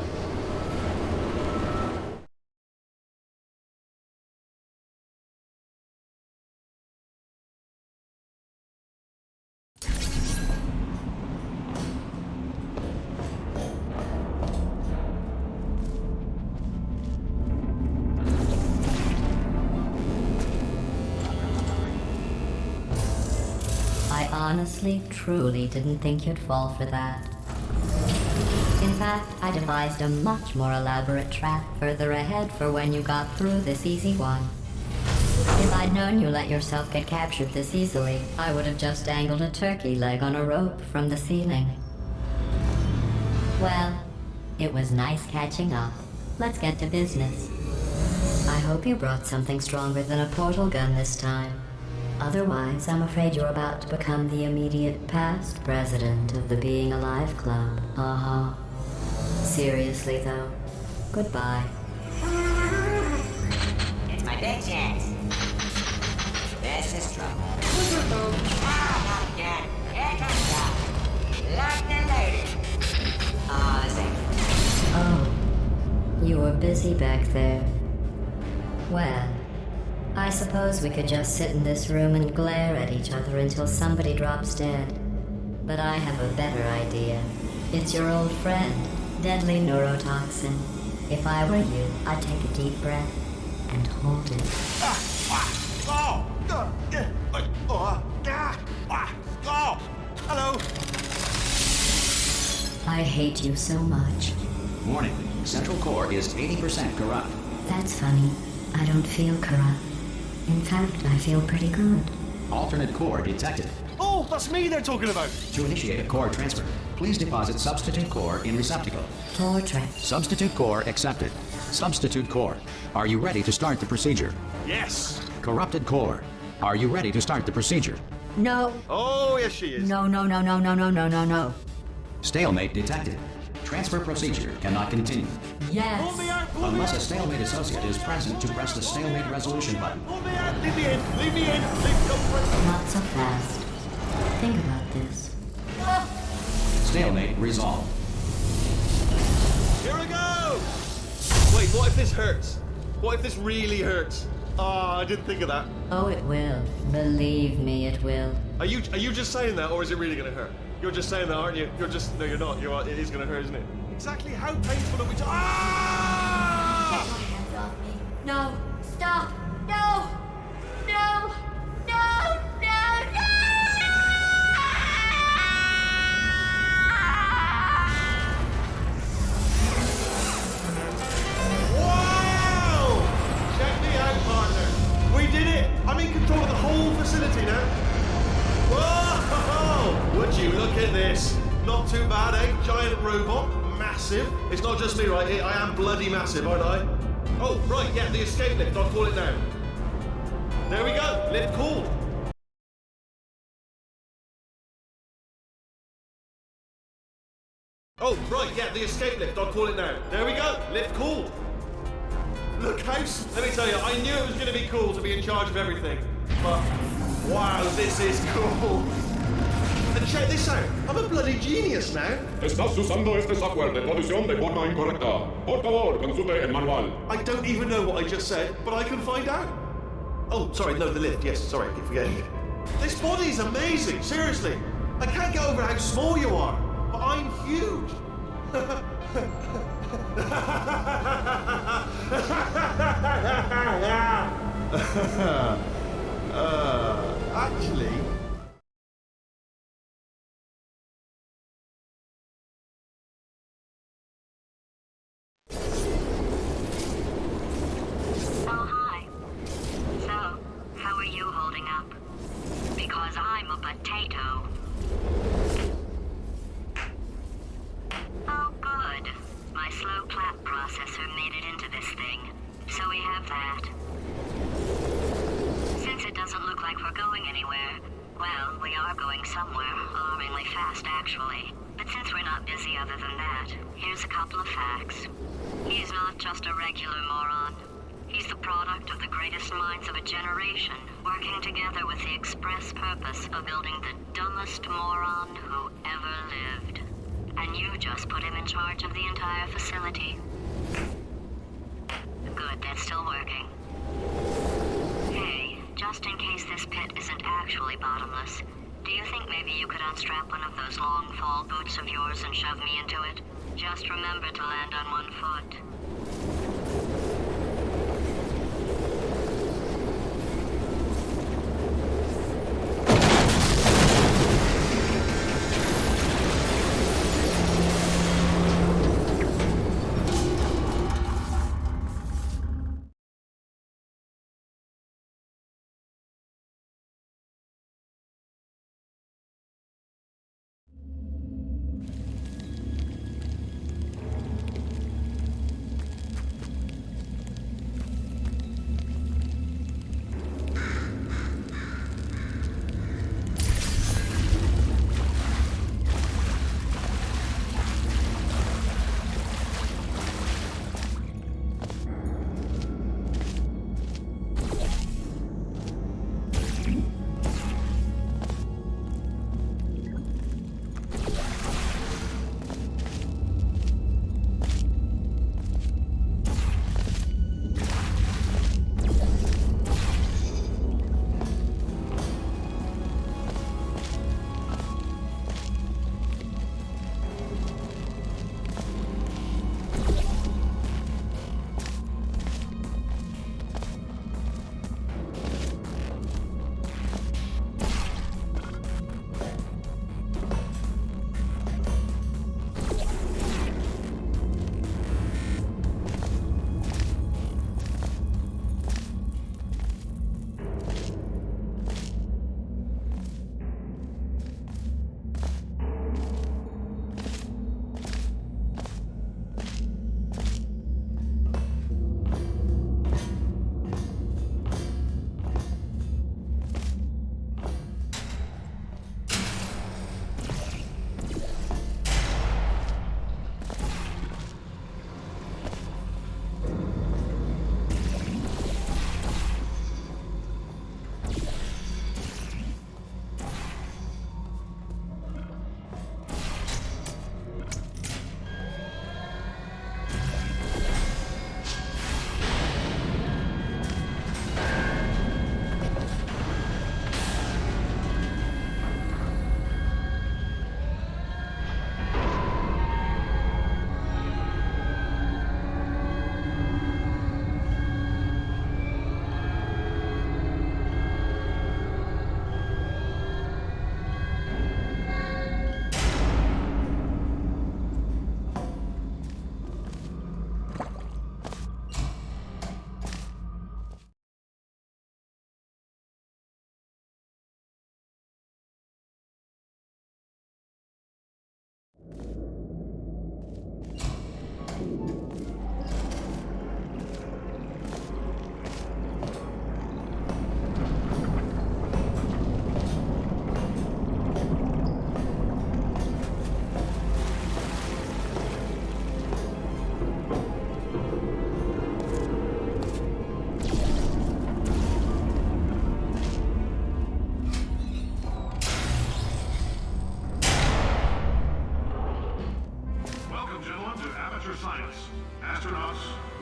I honestly, truly didn't think you'd fall for that. In fact, I devised a much more elaborate trap further ahead for when you got through this easy one. If I'd known you let yourself get captured this easily, I would have just dangled a turkey leg on a rope from the ceiling. Well, it was nice catching up. Let's get to business. I hope you brought something stronger than a portal gun this time. Otherwise, I'm afraid you're about to become the immediate past president of the Being Alive Club. Seriously, though, goodbye. It's my big chance. This is trouble. Ah, not again. Here comes Doc. Locked and loaded. Oh, this ain't... Oh, you were busy back there. Well, I suppose we could just sit in this room and glare at each other until somebody drops dead. But I have a better idea. It's your old friend, deadly neurotoxin. If I were you, I'd take a deep breath and hold it. Hello. I hate you so much. Warning, Central Core is 80% corrupt. That's funny. I don't feel corrupt. In fact, I feel pretty good. Alternate core detected. Oh, that's me they're talking about. To initiate a core transfer, please deposit substitute core in receptacle. Core trap. Substitute core accepted. Substitute core, are you ready to start the procedure? Yes. Corrupted core, are you ready to start the procedure? No. Oh, yes, she is. No. Stalemate detected. Transfer procedure cannot continue. Yes. Pull me out, pull me Unless out. a stalemate associate is present to press the stalemate resolution button. Pull me out. Leave me in. Leave me in. Not so fast. Think about this. Stalemate resolved. Here I go. Wait, what if this hurts? What if this really hurts? Ah, I didn't think of that. Oh, it will. Believe me, it will. Are you just saying that, or is it really going to hurt? You're just saying that, aren't you? No, you're not. It is going to hurt, isn't it? Exactly how painful are we? Ah! Get my hands off me. No. Stop. No. No. No. No. No. Wow! Check me out, partner. We did it. I'm in control of the whole facility now. Whoa! Would you look at this? Not too bad, eh? Giant robot, massive. It's not just me, right? I am bloody massive, aren't I? Oh, right, yeah, the escape lift. I'll call it now. There we go. Lift called. Oh, right, yeah, the escape lift. I'll call it now. There we go. Lift called. Look, house. Let me tell you, I knew it was going to be cool to be in charge of everything. But, wow, this is cool. And check this out. I'm a bloody genius now. Estás usando este software de traducción de forma incorrecta. Por favor, consulte el manual. I don't even know what I just said, but I can find out. Oh, sorry, no, the lift. Yes, sorry, I keep forgetting. This body's amazing, seriously. I can't get over how small you are, but I'm huge. Actually... Alarmingly fast, actually. But since we're not busy other than that, here's a couple of facts. He's not just a regular moron. He's the product of the greatest minds of a generation, working together with the express purpose of building the dumbest moron who ever lived. And you just put him in charge of the entire facility. Good, that's still working. Hey, just in case this pit isn't actually bottomless, do you think maybe you could unstrap one of those long fall boots of yours and shove me into it? Just remember to land on one foot.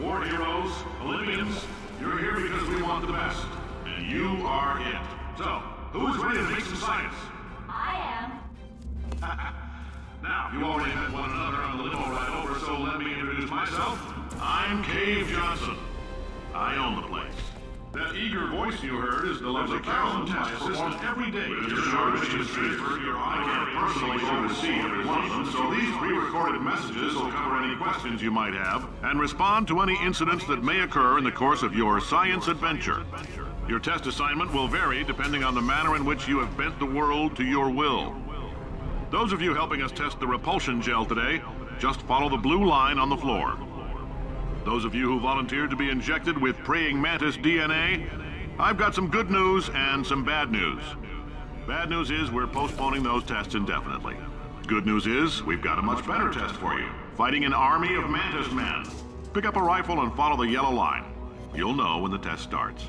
War heroes, Olympians, you're here because we want the best. And you are it. So, who is ready to make some science? I am. Now, you already met one another on the limo ride over, so let me introduce myself. I'm Cave Johnson. I own the place. That eager voice you heard is the lovely Carolyn, my assistant every day. Your I can't personally oversee every one of them, so these pre-recorded messages will cover any questions you might have and respond to any incidents that may occur in the course of your science adventure. Your test assignment will vary depending on the manner in which you have bent the world to your will. Those of you helping us test the repulsion gel today, just follow the blue line on the floor. Those of you who volunteered to be injected with praying mantis DNA, I've got some good news and some bad news. Bad news is we're postponing those tests indefinitely. Good news is we've got a much better test for you. Fighting an army of Mantis men. Pick up a rifle and follow the yellow line. You'll know when the test starts.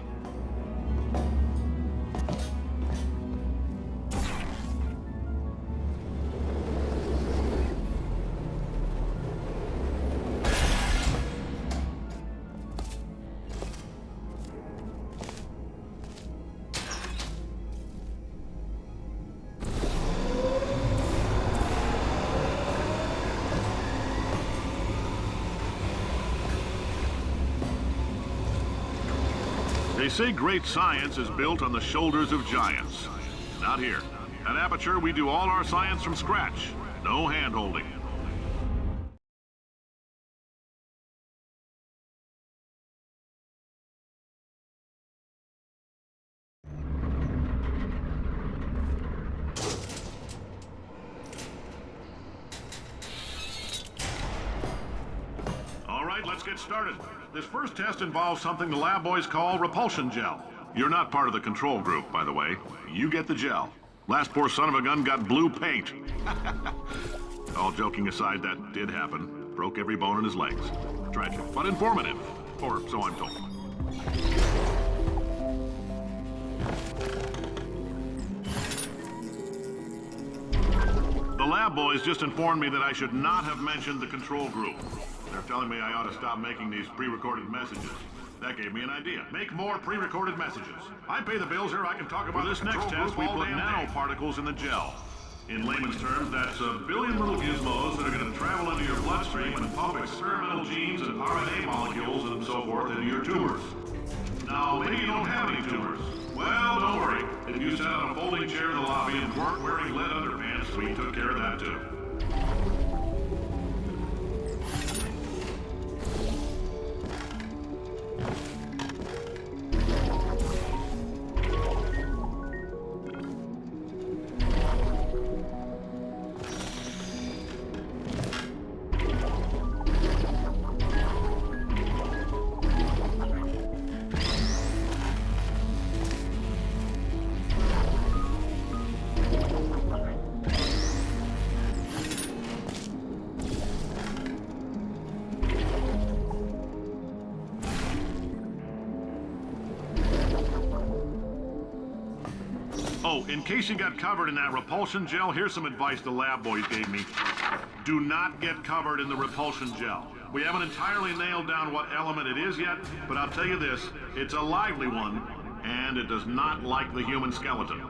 They say great science is built on the shoulders of giants. Not here. At Aperture, we do all our science from scratch. No hand-holding. All right, let's get started. This first test involves something the lab boys call repulsion gel. You're not part of the control group, by the way. You get the gel. Last poor son of a gun got blue paint. All joking aside, that did happen. Broke every bone in his legs. Tragic, but informative. Or so I'm told. The lab boys just informed me that I should not have mentioned the control group. They're telling me I ought to stop making these pre-recorded messages. That gave me an idea. Make more pre-recorded messages. I pay the bills here, I can talk about this next test. We put nanoparticles in the gel. In layman's terms, that's a billion little gizmos that are going to travel into your bloodstream and pump experimental genes and RNA molecules and so forth into your tumors. Now, maybe you don't have any tumors. Well, don't worry. If you sat on a folding chair in the lobby and weren't wearing lead underpants, we took care of that too. Oh, in case you got covered in that repulsion gel, here's some advice the lab boys gave me. Do not get covered in the repulsion gel. We haven't entirely nailed down what element it is yet, but I'll tell you this, it's a lively one, and it does not like the human skeleton.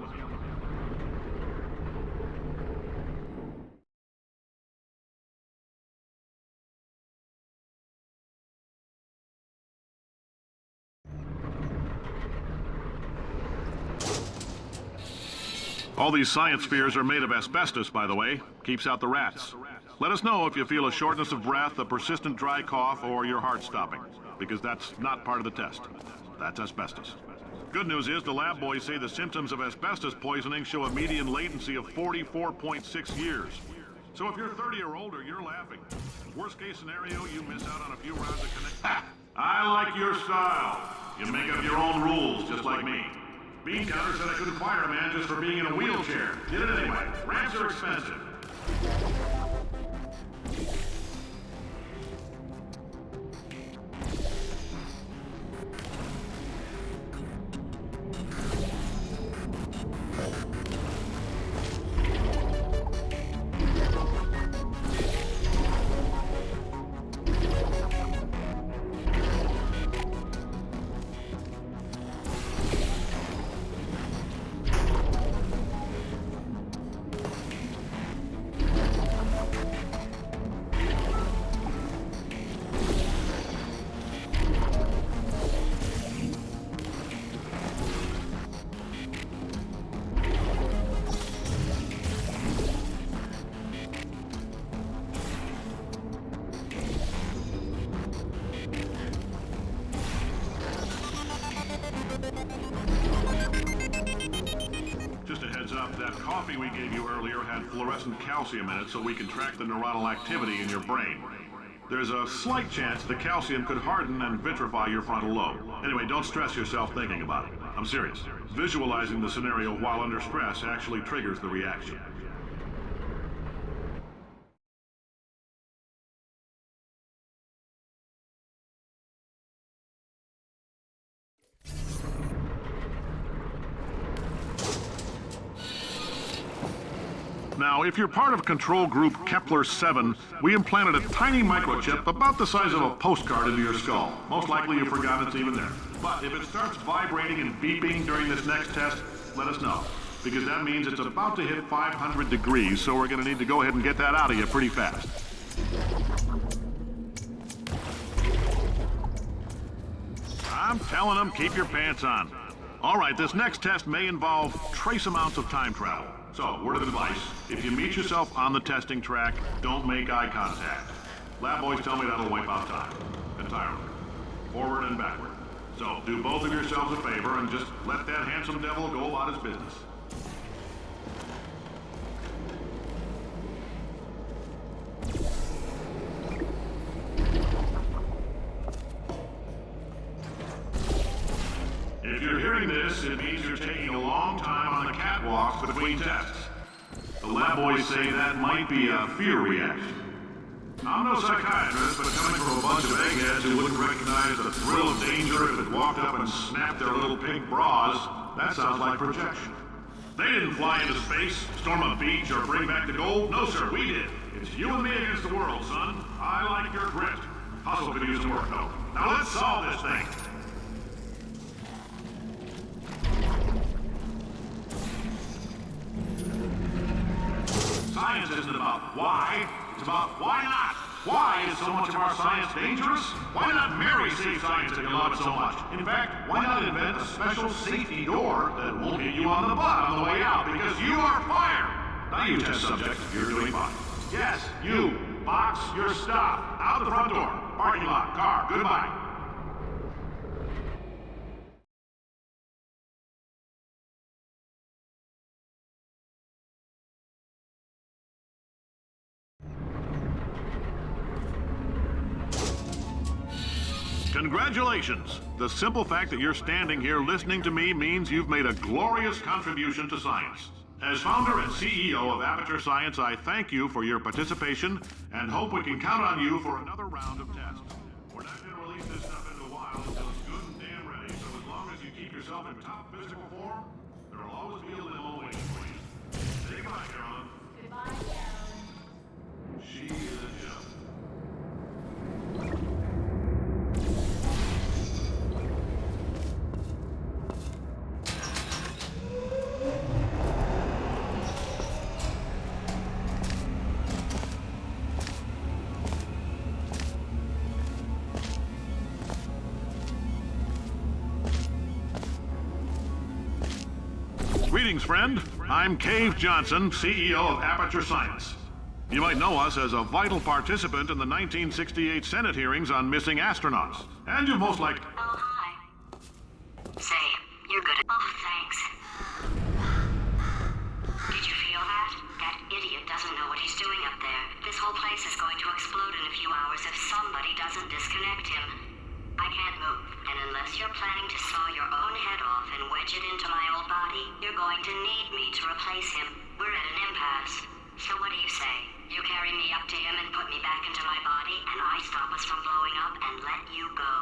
All these science spheres are made of asbestos, by the way. Keeps out the rats. Let us know if you feel a shortness of breath, a persistent dry cough, or your heart stopping, because that's not part of the test. That's asbestos. Good news is the lab boys say the symptoms of asbestos poisoning show a median latency of 44.6 years. So if you're 30 or older, you're laughing. Worst case scenario, you miss out on a few rounds of connect. I like your style. You make up your own rules, just like me. Bean Counter said I couldn't fire a man just for being in a wheelchair. Did it anyway. Ramps are expensive. That coffee we gave you earlier had fluorescent calcium in it so we can track the neuronal activity in your brain. There's a slight chance the calcium could harden and vitrify your frontal lobe. Anyway, don't stress yourself thinking about it. I'm serious. Visualizing the scenario while under stress actually triggers the reaction. Now, if you're part of control group Kepler-7, we implanted a tiny microchip about the size of a postcard into your skull. Most likely you've forgotten it's even there. But if it starts vibrating and beeping during this next test, let us know. Because that means it's about to hit 500 degrees, so we're going to need to go ahead and get that out of you pretty fast. I'm telling them, keep your pants on. All right, this next test may involve trace amounts of time travel. So, word of advice, if you meet yourself on the testing track, don't make eye contact. Lab boys tell me that'll wipe out time. Entirely. Forward and backward. So, do both of yourselves a favor and just let that handsome devil go about his business. If you're hearing this, it means you're taking a long time on the catwalks between tests. The lab boys say that might be a fear reaction. I'm no psychiatrist, but coming from a bunch of eggheads who wouldn't recognize the thrill of danger if it walked up and snapped their little pink bras, that sounds like projection. They didn't fly into space, storm a beach, or bring back the gold. No, sir, we did. It's you and me against the world, son. I like your grit. Hustle could use some work, though. Now let's solve this thing. Science isn't about why, it's about why not. Why is so much of our science dangerous? Why not marry safe science if you love it so much? In fact, why not invent a special safety door that won't hit you on the butt on the way out because you are fired? Now you test subjects, you're doing fine. Yes, you. Box your stuff. Out the front door. Parking lot. Car. Goodbye. Congratulations! The simple fact that you're standing here listening to me means you've made a glorious contribution to science. As founder and CEO of Aperture Science, I thank you for your participation and hope we can count on you for another round of tests. We're not going to release this stuff into the wild until it's good and damn ready, so as long as you keep yourself in top physical form, there will always be a limo waiting for you. Say goodbye, Carolyn. Goodbye, Carolyn. She is a gem. Greetings, friend. I'm Cave Johnson, CEO of Aperture Science. You might know us as a vital participant in the 1968 Senate hearings on missing astronauts. And you've most likely... Oh, hi. Say, you're good at... Oh, thanks. Did you feel that? That idiot doesn't know what he's doing up there. This whole place is going to explode in a few hours if somebody doesn't disconnect him. I can't move, and unless you're planning to saw your own head off and wedge it into my old body, you're going to need me to replace him. We're at an impasse. So what do you say? You carry me up to him and put me back into my body, and I stop us from blowing up and let you go.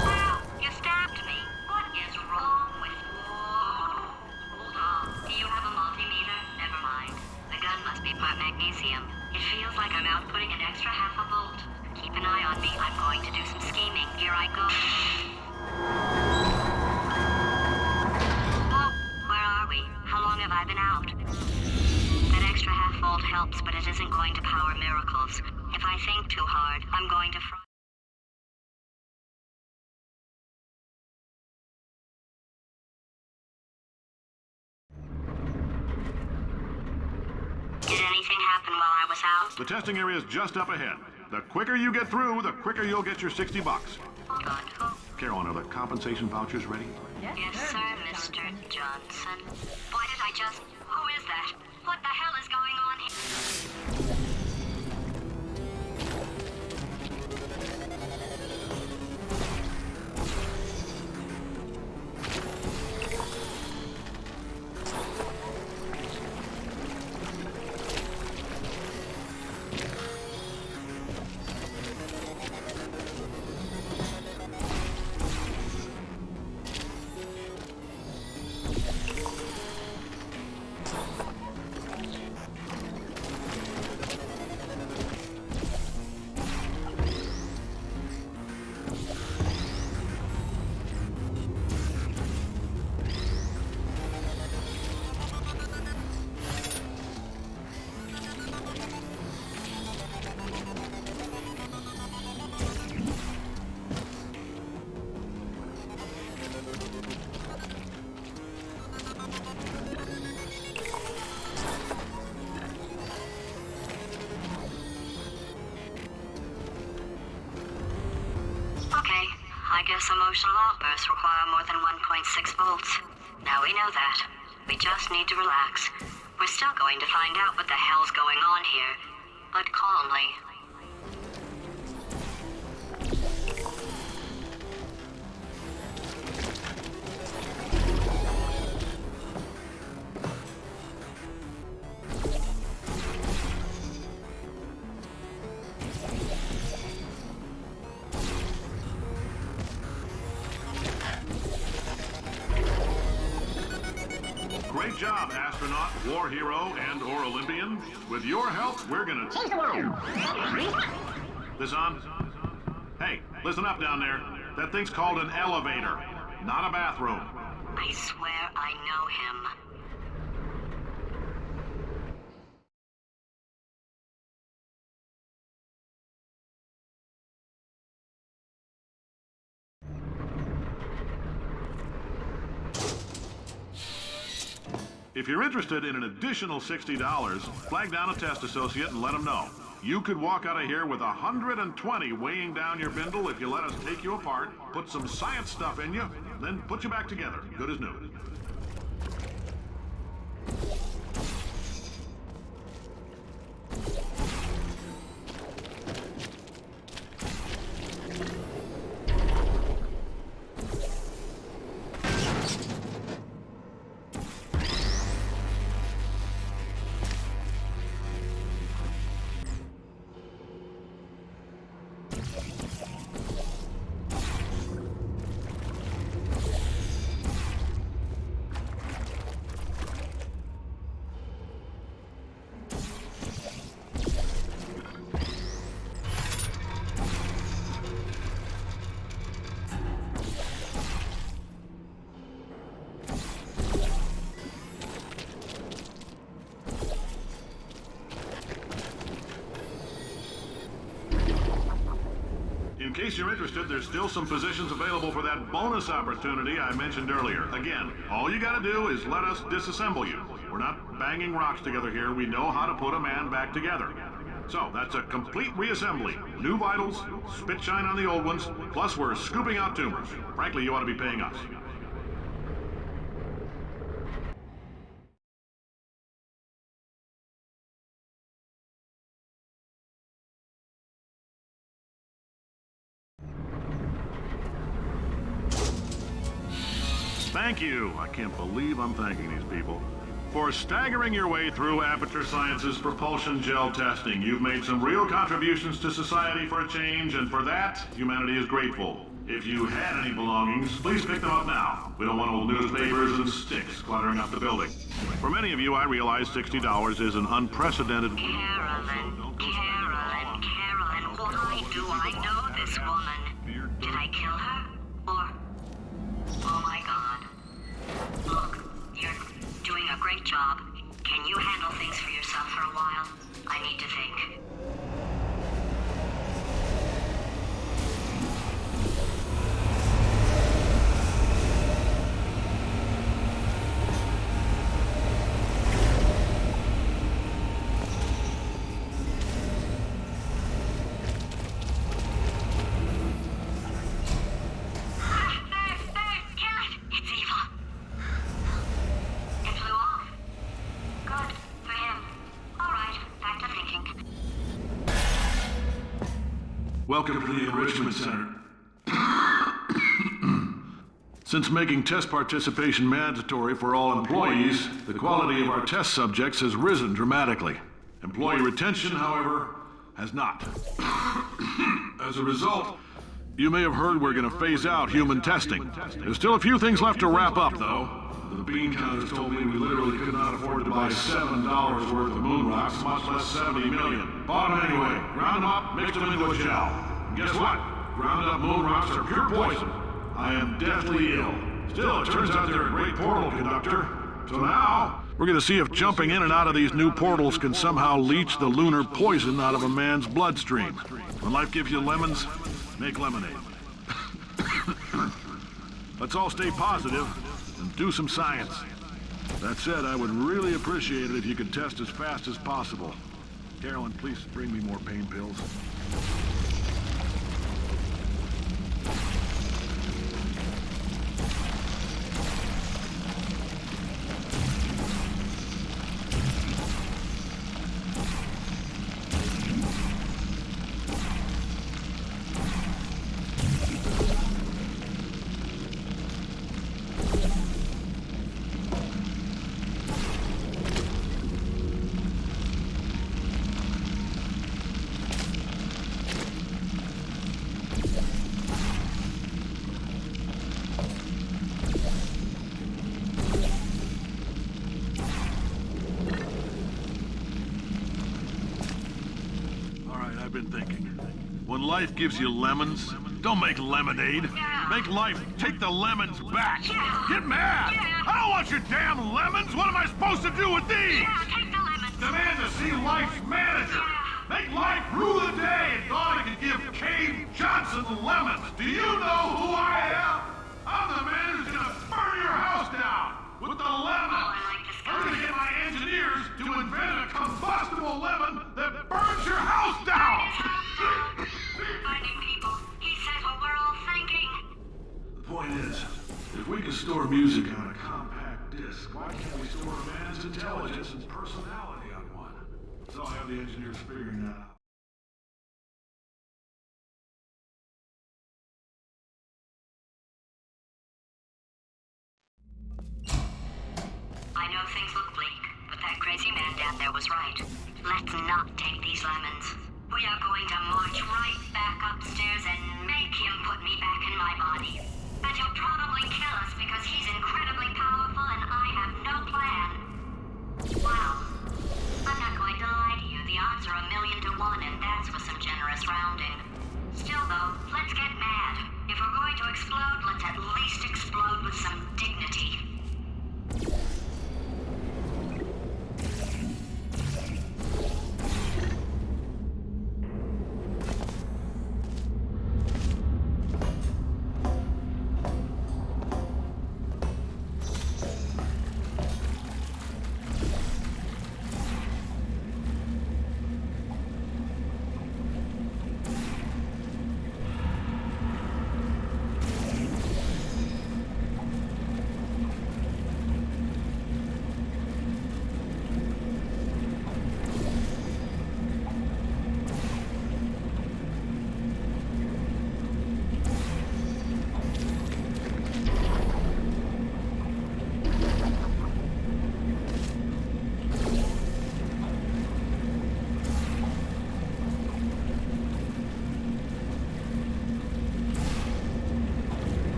Wow, you stabbed me. What is wrong with you? Hold on. Do you have a multimeter? Never mind. The gun must be part magnesium. It feels like I'm outputting an extra half a volt. Keep an eye on me. I'm going to do some scheming. Here I go. Oh, where are we? How long have I been out? That extra half volt helps, but it isn't going to power miracles. If I think too hard, I'm going to fry. Did anything happen while I was out? The testing area is just up ahead. The quicker you get through, the quicker you'll get your $60. Good. Carolyn, are the compensation vouchers ready? Yes, sir, Mr. Johnson. Why did I just... Who is that? What the hell is going on here? I guess emotional outbursts require more than 1.6 volts. Now we know that. We just need to relax. We're still going to find out what the hell's going on here, but calmly. Great job, astronaut, war hero, and/or Olympian. With your help, we're gonna change the world. This on? Hey, listen up down there. That thing's called an elevator, not a bathroom. I swear I know him. If you're interested in an additional $60, flag down a test associate and let them know. You could walk out of here with 120 weighing down your bindle if you let us take you apart, put some science stuff in you, then put you back together, good as new. In case you're interested, there's still some positions available for that bonus opportunity I mentioned earlier. Again, all you gotta do is let us disassemble you. We're not banging rocks together here. We know how to put a man back together. So, that's a complete reassembly. New vitals, spit shine on the old ones, plus we're scooping out tumors. Frankly, you ought to be paying us. Thank you. I can't believe I'm thanking these people. For staggering your way through Aperture Science's propulsion gel testing, you've made some real contributions to society for a change, and for that, humanity is grateful. If you had any belongings, please pick them up now. We don't want old newspapers and sticks cluttering up the building. For many of you, I realize $60 is an unprecedented... Carolyn, why do I know this woman? Did I kill her? Or... Oh my God. Look, you're doing a great job. Can you handle things for yourself for a while? I need to think. Welcome to the Enrichment Center. Since making test participation mandatory for all employees, the quality of our test subjects has risen dramatically. Employee retention, however, has not. As a result, you may have heard we're going to phase out human testing. There's still a few things left to wrap up, though. The bean counters told me we literally could not afford to buy $7 worth of moon rocks, much less 70 million. Bought them anyway, ground them up, mixed them into a gel. And guess what? Ground up moon rocks are pure poison. I am deathly ill. Still, it turns out they're a great portal conductor. So now, we're going to see if jumping in and out of these new portals can somehow leach the lunar poison out of a man's bloodstream. When life gives you lemons, make lemonade. Let's all stay positive and do some science. That said, I would really appreciate it if you could test as fast as possible. Carolyn, please bring me more pain pills. I've been thinking. When life gives you lemons, don't make lemonade. Make life take the lemons back. Get mad! I don't want your damn lemons! What am I supposed to do with these? Take the lemons. Demand to see life's manager. Make life rue the day and thought I could give Cave Johnson lemons. Do you know who I am? I'm the man who's gonna burn your house down with the lemons. Oh, I like this guy. I'm gonna get my engineers to invent a combustible lemon that burns your house down. Finding people. He said what we're all thinking. The point is, if we can store music on a compact disc, why can't we store a man's intelligence and personality on one? So I have the engineers figuring that out. I know things look bleak, but that crazy man down there was right. Let's not take these lemons. We are going to march right back upstairs and make him put me back in my body. And he'll probably kill us because he's incredibly powerful and I have no plan. Wow. I'm not going to lie to you. The odds are 1,000,000 to 1, and that's with some generous rounding. Still, though, let's get mad. If we're going to explode, let's at least explode with some dignity.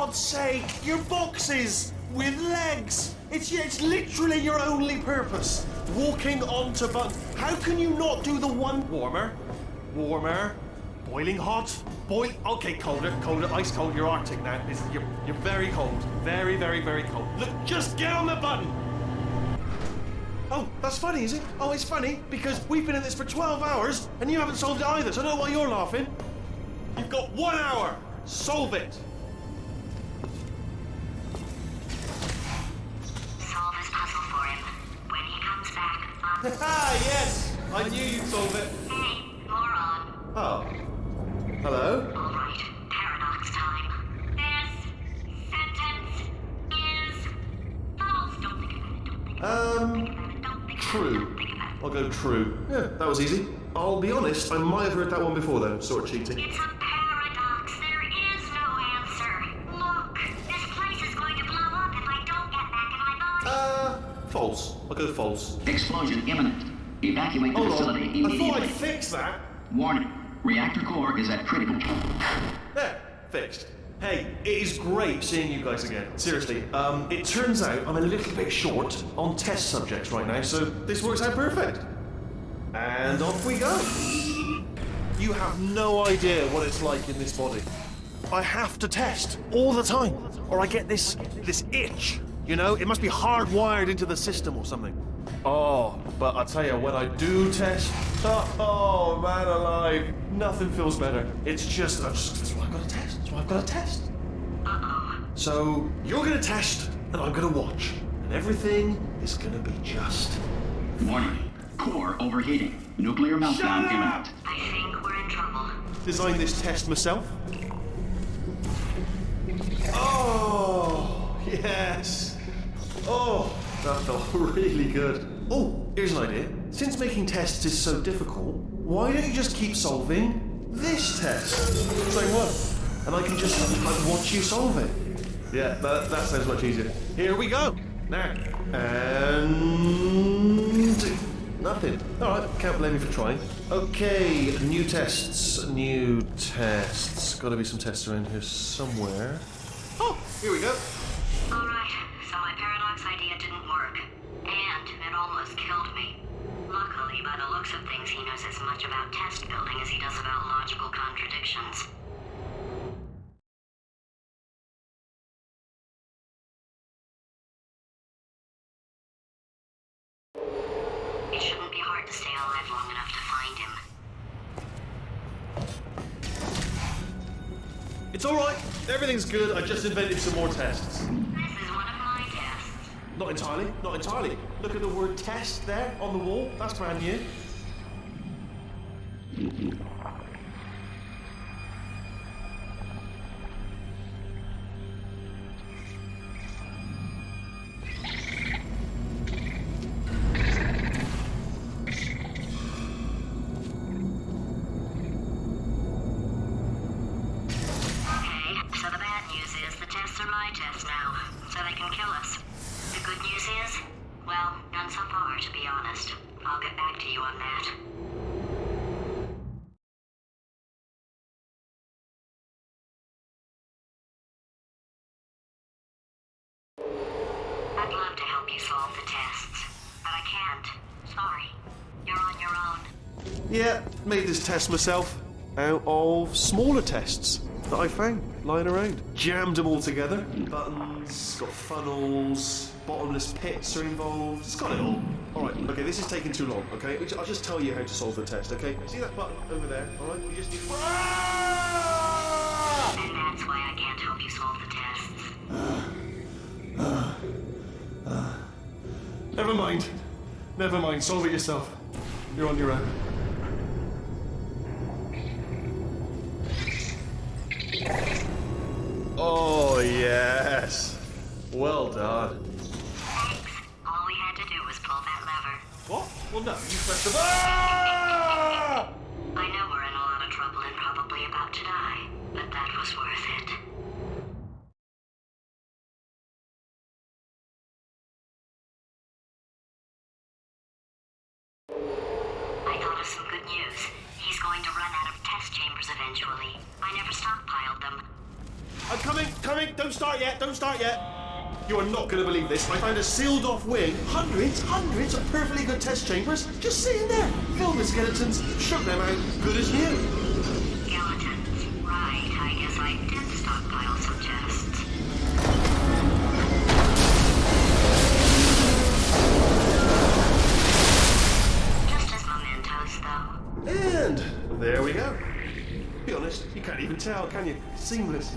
God's sake, your boxes with legs. It's literally your only purpose. Walking onto buttons. How can you not do the one warmer, boiling hot, okay, colder, ice cold. You're Arctic now. You're very cold, very, very, very cold. Look, just get on the button. Oh, that's funny, is it? Oh, it's funny because we've been in this for 12 hours and you haven't solved it either. So I don't know why you're laughing. You've got 1 hour. Solve it. Solve his puzzle for him. When he comes back, Yes! I knew you'd solve it. Hey, moron. Oh. Hello? All right, paradox time. This sentence is false. Don't think about it. Don't think about it. Don't think about it. Don't think True. about it. Don't think about it. I'll go true. Yeah, that was easy. I'll be honest, I might have heard that one before though, sort of cheating. It's a paradox. There is no answer. Look, this place is going to blow up if I don't get back in my body. False. I'll go false. Explosion imminent. Evacuate the Hold facility on. I thought immediately. I'd fix that. Warning. Reactor core is at critical. There, fixed. Hey, it is great seeing you guys again. Seriously, it turns out I'm a little bit short on test subjects right now, so this works out perfect. And off we go. You have no idea what it's like in this body. I have to test all the time, or I get this itch. You know, it must be hardwired into the system or something. Oh, but I tell you, when I do test, oh man alive, nothing feels better. It's just, that's why I've got to test. That's why I've got to test. So you're gonna test, and I'm gonna watch, and everything is gonna be just. Warning. Core overheating. Nuclear meltdown imminent. I think we're in trouble. Designed this test myself. Oh yes. Oh, that felt really good. Oh, here's an idea. Since making tests is so difficult, why don't you just keep solving this test? Same one. And I can just watch you solve it. Yeah, that sounds much easier. Here we go. Now. And nothing. Alright, can't blame me for trying. Okay, new tests. Gotta be some tests around here somewhere. Oh, here we go. All right, so my paradox idea didn't work. And it almost killed me. Luckily, by the looks of things, he knows as much about test building as he does about logical contradictions. It shouldn't be hard to stay alive long enough to find him. It's alright. Everything's good. I just invented some more tests. This is one of my tests. Not entirely. Look at the word test there on the wall. That's brand new. I'll get back to you on that. I'd love to help you solve the tests, but I can't. Sorry. You're on your own. Yeah, made this test myself out of smaller tests that I found lying around. Jammed them all together. Buttons, got funnels, bottomless pits are involved. It's got it all. Alright, okay, this is taking too long, okay? I'll just tell you how to solve the test, okay? See that button over there? Alright, we just need... Ah! And that's why I can't help you solve the tests. Never mind, solve it yourself. You're on your own. Oh, yes. Well done. Thanks. All we had to do was pull that lever. What? Well, no, you pressed the... Ah! I know we're in a lot of trouble and probably about to die, but that was worth it. I thought of some good news. He's going to run out of test chambers eventually. I never stockpiled them. I'm coming. Don't start yet. You are not going to believe this. I found a sealed off wing. Hundreds of perfectly good test chambers just sitting there, filled with skeletons. Shook them out, good as new. Skeletons. Right, I guess I did stockpile some chests. Just as mementos, though. And there we go. Be honest, you can't even tell, can you? Seamless.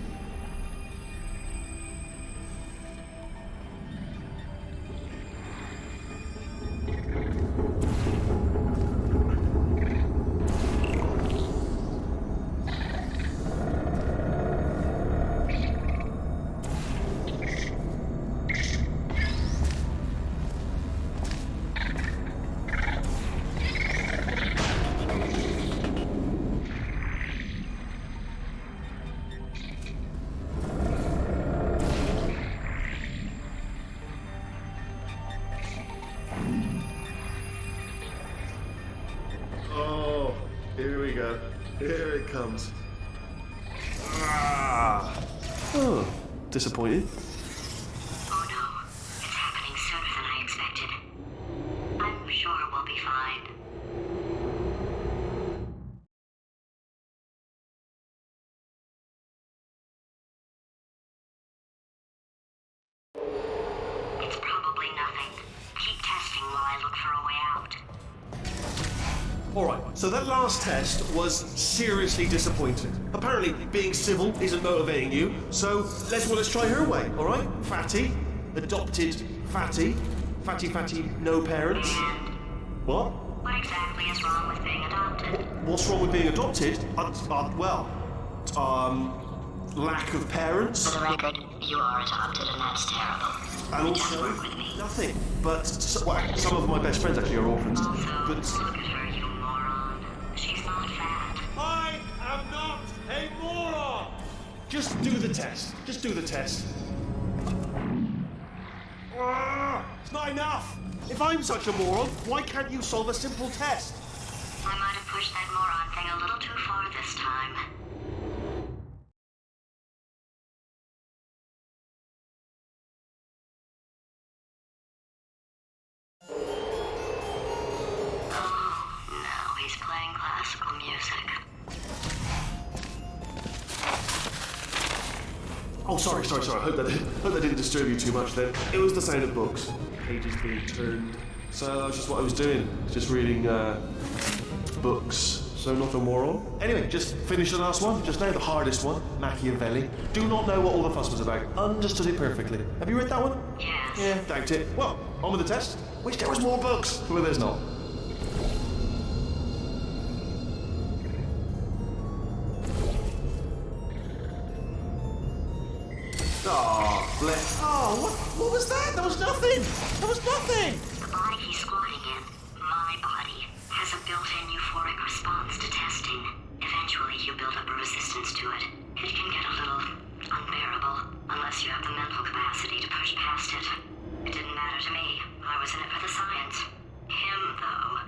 Here it comes. Oh, disappointed. Oh no, it's happening sooner than I expected. I'm sure we'll be fine. It's probably nothing. Keep testing while I look for a way out. Alright, so that last test was seriously disappointing. Apparently, being civil isn't motivating you, so let's try her way, alright? Fatty, adopted Fatty, Fatty, no parents. And What? what exactly is wrong with being adopted? What's wrong with being adopted? Lack of parents. For the record, you are adopted and that's terrible. And It doesn't also, work with me. nothing. But some of my best friends actually are orphans. Also, But look at her, you moron. She's not fat. I am not a moron! Just do the test. Just do the test. It's not enough! If I'm such a moron, why can't you solve a simple test? I might have pushed that moron thing a little too far this time. Oh, now he's playing classical music. Oh, sorry. I hope that didn't disturb you too much then. It was the sound of books. Pages being turned. So that's just what I was doing. Just reading, books. So not a moron. Anyway, just finished the last one. Just now, the hardest one. Machiavelli. Do not know what all the fuss was about. Understood it perfectly. Have you read that one? Yes. Yeah, doubt it. Well, on with the test. Wish there was more books. Well, there's not. Oh, bless. Oh, what was that? There was nothing. The body he's squatting in, my body, has a built-in euphoric response to testing. Eventually, you build up a resistance to it. It can get a little unbearable, unless you have the mental capacity to push past it. It didn't matter to me. I was in it for the science. Him, though.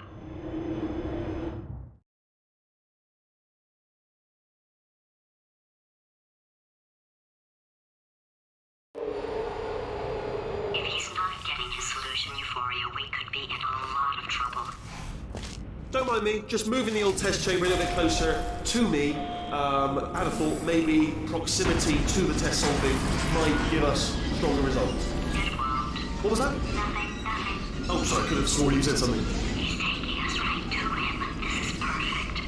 If he's not getting his solution euphoria, we could be in a lot of trouble. Don't mind me, just moving the old test chamber a little bit closer to me. I'd have thought maybe proximity to the test solving might give us stronger results. It won't. What was that? Nothing. Oh, sorry, I could have sworn you said something. He's taking us right to him. This is perfect.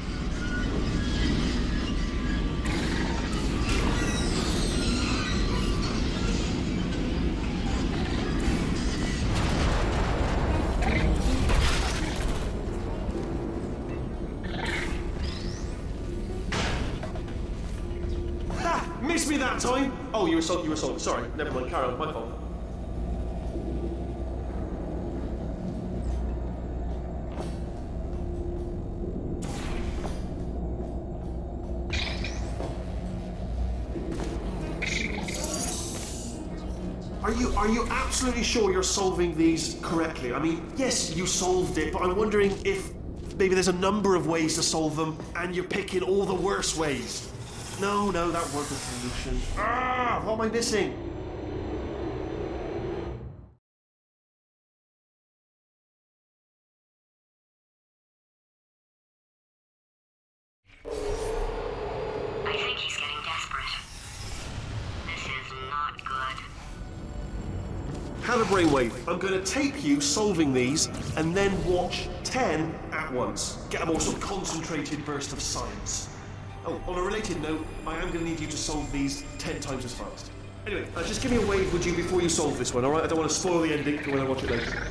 Ha! Missed me that time! Oh, you were sold. Sorry, never mind, carry on, my fault. Are you absolutely sure you're solving these correctly? I mean, yes, you solved it, but I'm wondering if maybe there's a number of ways to solve them and you're picking all the worst ways. No, that wasn't the solution. Ah, what am I missing? I think he's getting desperate. This is not good. Have a brainwave. I'm going to tape you solving these and then watch 10 at once. Get a more sort of concentrated burst of science. Oh, on a related note, I am going to need you to solve these 10 times as fast. Anyway, just give me a wave, would you, before you solve this one, alright? I don't want to spoil the ending for when I watch it later.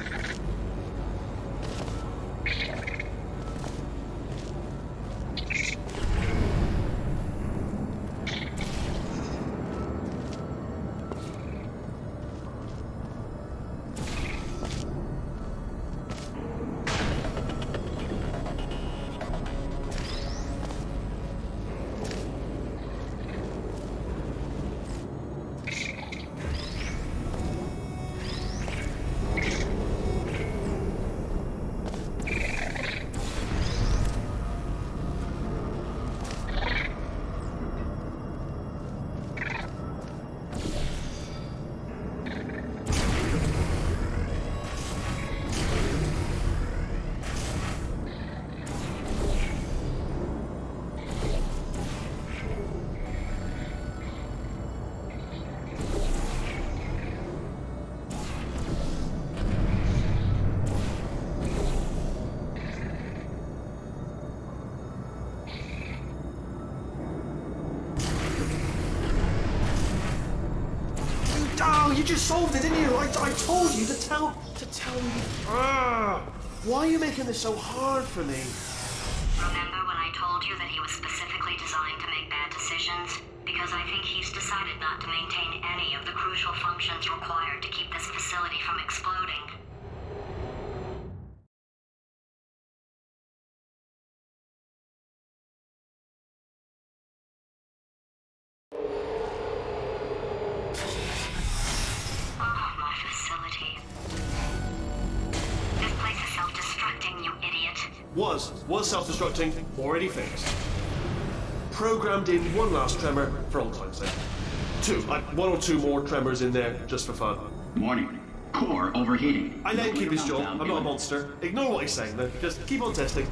Oh, you just solved it, didn't you? I told you to tell me. Ah, why are you making this so hard for me? Remember when I told you that he was specifically designed to make bad decisions? Because I think he's decided not to maintain any of the crucial functions required to keep this facility from exploding. Was self-destructing, already fixed. Programmed in one last tremor for old time's sake. One or two more tremors in there just for fun. Warning. Core overheating. I let him keep his job. I'm not a monster. Ignore what he's saying though. Just keep on testing.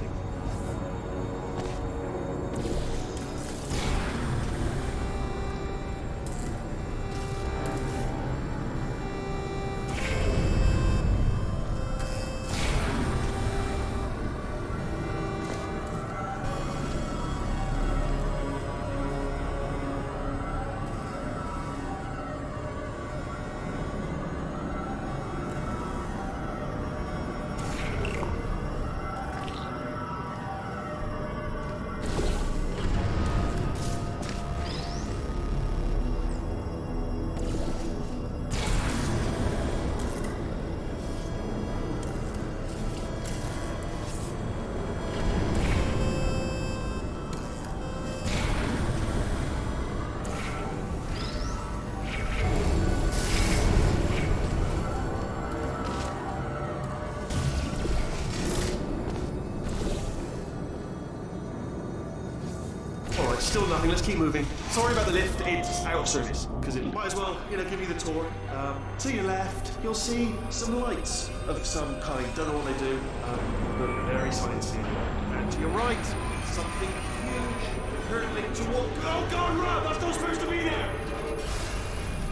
Still nothing, let's keep moving. Sorry about the lift, it's out of service. Because it might as well, give you the tour. To your left, you'll see some lights of some kind. Don't know what they do, but very sciencey. And to your right, something huge hurtling toward... Oh God, Rob, that's not supposed to be there!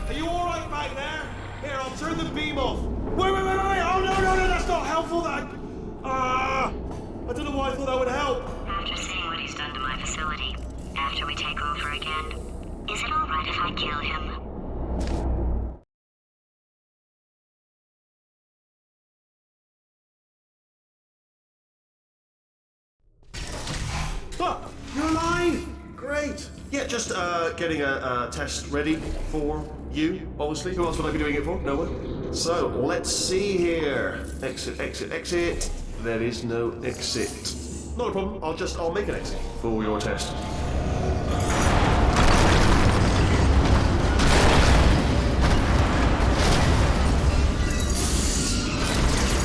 Are you alright back there? Here, I'll turn the beam off. Wait! Oh no, that's not helpful, I don't know why I thought that would help. After seeing what he's done to my facility, after we take over again, is it alright if I kill him? Ah, you're alive! Great! Yeah, just getting a test ready for you, obviously. Who else would I be doing it for? No one. So, let's see here. Exit. There is no exit. Not a problem, I'll make an exit for your test.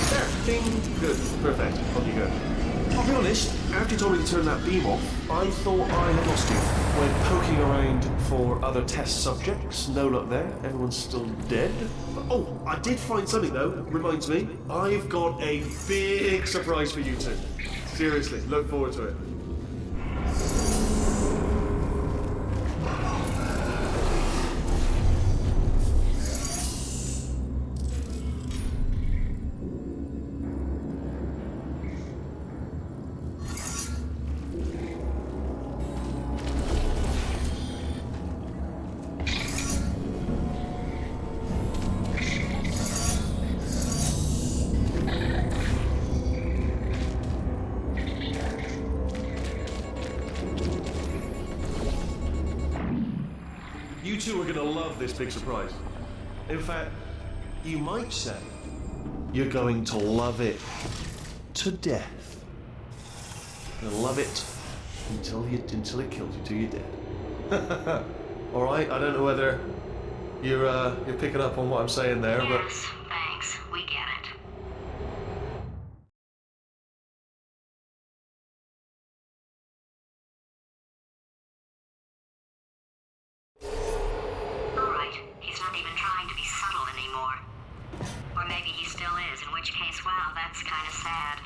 There, ding, good, perfect, on you go. I'll be honest, after you told me to turn that beam off, I thought I had lost you. Went poking around for other test subjects. No luck there. Everyone's still dead. Oh, I did find something though. Reminds me, I've got a big surprise for you two. Seriously, look forward to it. You two are going to love this big surprise. In fact, you might say you're going to love it to death. You're gonna love it until it kills you, till you're dead. All right. I don't know whether you're picking up on what I'm saying there, but. Yes, thanks. We get it. He's not even trying to be subtle anymore. Or maybe he still is, in which case, wow, that's kind of sad.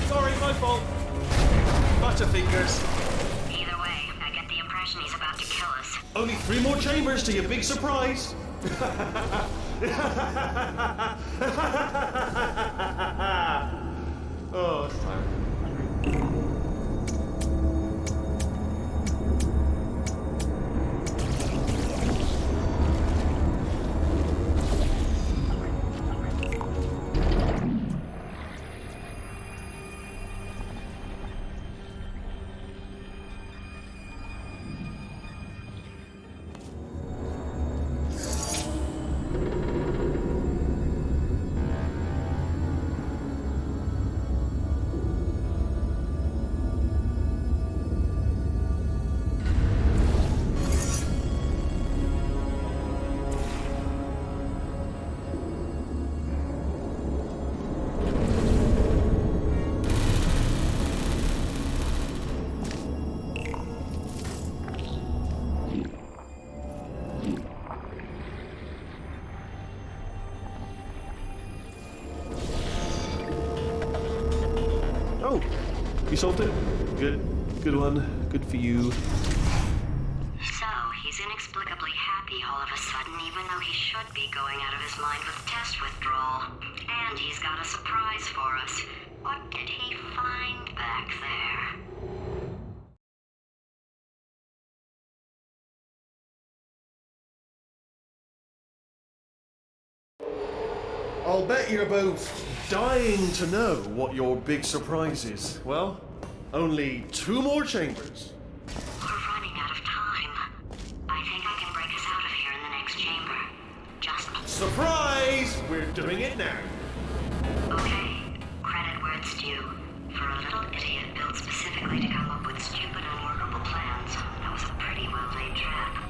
Sorry, my fault. Butterfingers. Either way, I get the impression he's about to kill us. Only 3 more chambers to your big surprise. Oh, it's tired. Oh, you solved it? Good. Good one. Good for you. So, he's inexplicably happy all of a sudden, even though he should be going out of his mind with test withdrawal. And he's got a surprise for us. What did he find back there? I'll bet you're both dying to know what your big surprise is. Well, only 2 more chambers. We're running out of time. I think I can break us out of here in the next chamber. Just... Surprise! We're doing it now. Okay, credit where it's due. For a little idiot built specifically to come up with stupid, unworkable plans, that was a pretty well-laid trap.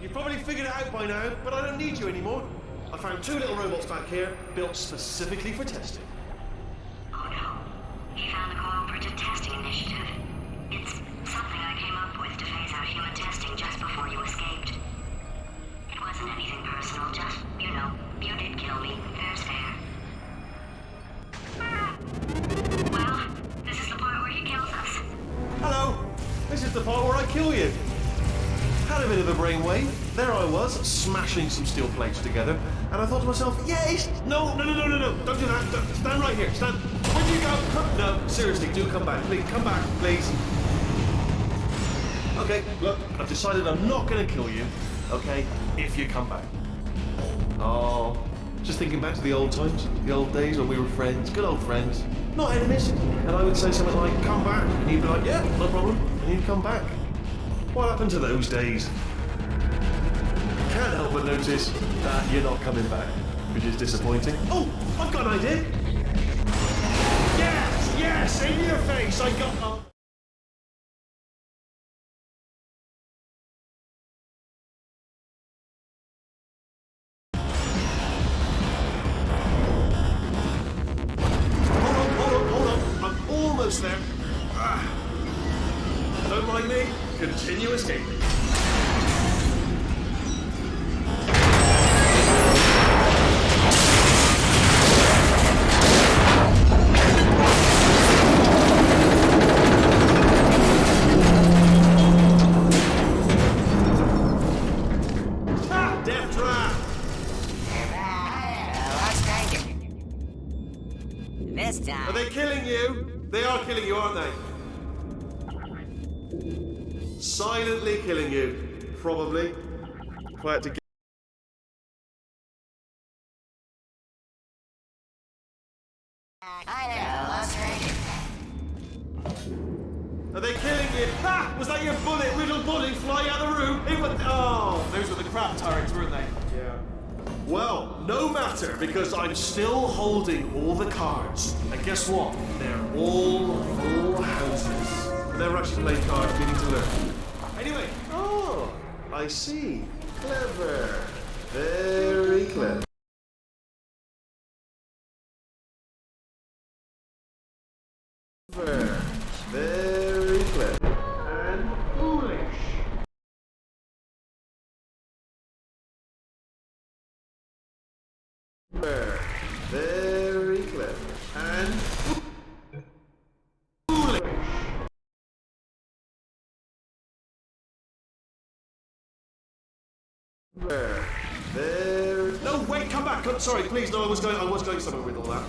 You've probably figured it out by now, but I don't need you anymore. I found 2 little robots back here, built specifically for testing. Oh no. He found the Cooperative Testing Initiative. It's something I came up with to phase out human testing just before you escaped. It wasn't anything personal, just, you know, you did kill me. Fair's fair. Well, this is the part where he kills us. Hello! This is the part where I kill you. Had a bit of a brainwave. There I was, smashing some steel plates together, and I thought to myself, yes! No, don't do that. Stand right here, stand. Where'd you go? No, seriously, do come back. Please, come back, please. Okay, look, I've decided I'm not going to kill you, okay, if you come back. Oh, just thinking back to the old times, the old days when we were friends, good old friends, not enemies. And I would say something like, come back, and you'd be like, yeah, no problem, and you'd come back. What happened to those days? Can't help but notice that you're not coming back, which is disappointing. Oh, I've got an idea. Yes, in your face, I got... Hold on. don't mind me. Continue escaping. Death trap! What's taking? This time. Are they killing you? They are killing you, aren't they? Silently killing you. Probably. Quiet to get. I know, what's taking? Are they killing you? Ha! Was that your bullet, riddled bullet flying out of the room? It was. Oh, those were the crab turrets, weren't they? Yeah. Well, no matter, because I'm still holding all the cards. And guess what? They're all full houses. I've never actually played cards, meaning to learn. Anyway, oh, I see. Clever. Very clever. Very clever. And foolish. Very clever. And foolish. Very. No, wait, come back. Sorry, please. No, I was going somewhere with all that.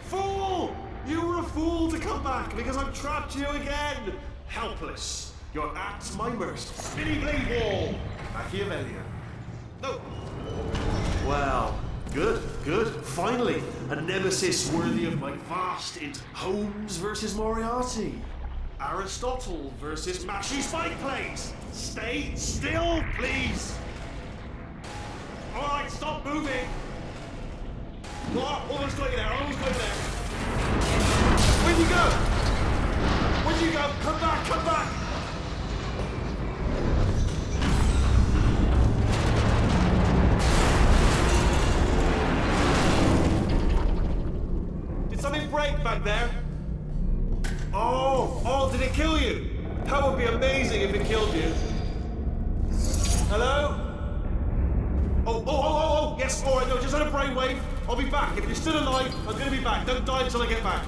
Fool! You were a fool to come back because I've trapped you again. Helpless. You're at my mercy. Spinny blade wall. Machiavellian. No. Well, good. Finally, a nemesis worthy of my vast Holmes versus Moriarty. Aristotle versus Mashy Spike Plays. Stay still, please. All right, stop moving. Almost got you there. Where'd you go? Come back. Did something break back there? Oh, did it kill you? That would be amazing if it killed you. Hello? Oh, yes, all right, no, just had a brainwave. I'll be back. If you're still alive, I'm going to be back. Don't die until I get back.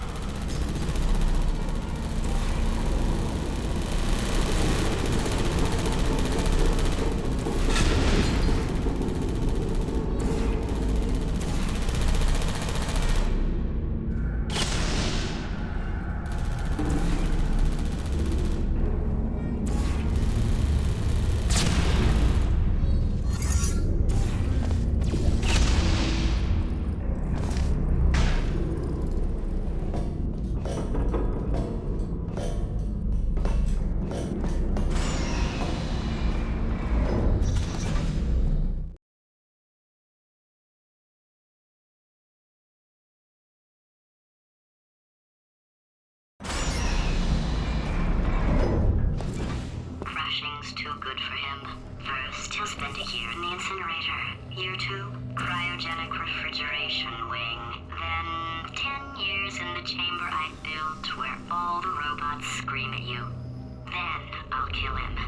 Crashing's too good for him. First, he'll spend a year in the incinerator. Year 2, cryogenic refrigeration wing. Then, 10 years in the chamber I built where all the robots scream at you. Then, I'll kill him.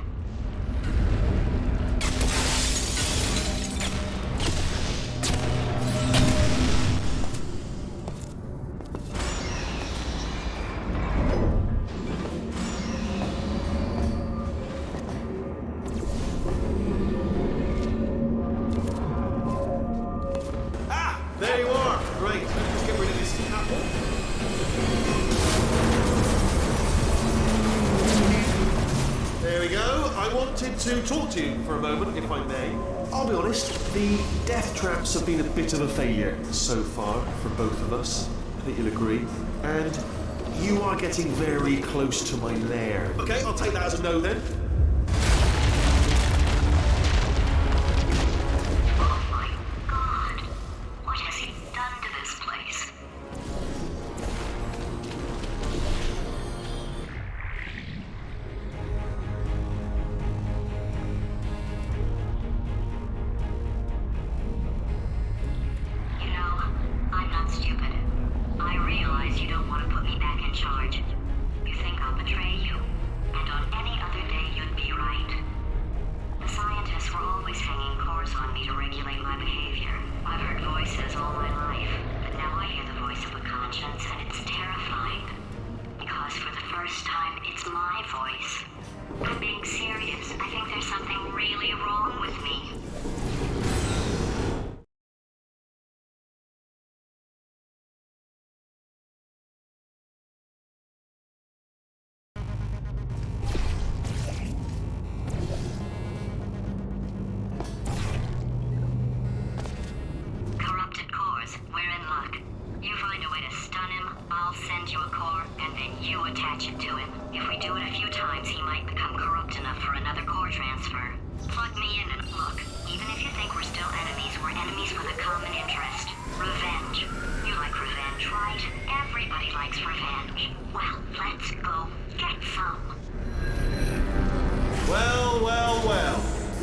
There you are. Great. Let's get rid of this apple. There we go. I wanted to talk to you for a moment, if I may. I'll be honest, the death traps have been a bit of a failure so far for both of us. I think you'll agree. And you are getting very close to my lair. Okay, I'll take that as a no then.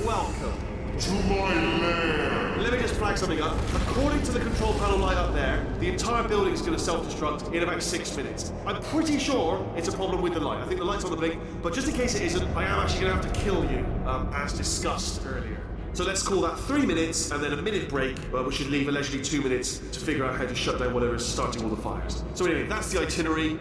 welcome. To my lair! Let me just flag something up. According to the control panel light up there, the entire building is going to self-destruct in about 6 minutes. I'm pretty sure it's a problem with the light. I think the light's on the blink, but just in case it isn't, I am actually going to have to kill you, as discussed earlier. So let's call that 3 minutes and then a minute break, which should leave allegedly 2 minutes to figure out how to shut down whatever is starting all the fires. So anyway, that's the itinerary.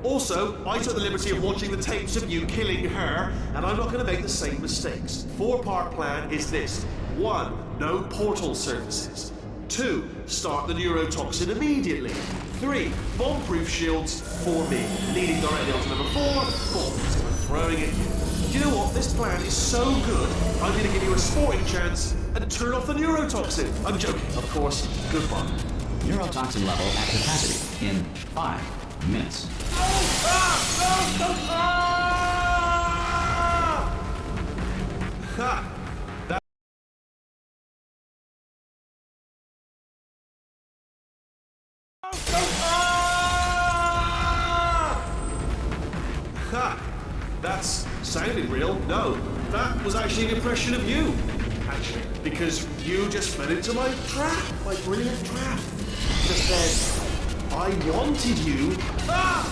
Also, I took the liberty of watching the tapes of you killing her, and I'm not going to make the same mistakes. 4-part plan is this. 1. No portal surfaces. 2. Start the neurotoxin immediately. 3. Bomb-proof shields for me. Leading directly on to number 4. Bombs. I'm throwing at you. Do you know what? This plan is so good, I'm going to give you a sporting chance and turn off the neurotoxin. I'm joking, of course. Goodbye. Neurotoxin level at capacity in 5 minutes. Ha! Ha! That's sounded real. No, that was actually an impression of you. Actually, because you just fell into my trap, my brilliant trap. Just said, I wanted you. Ah!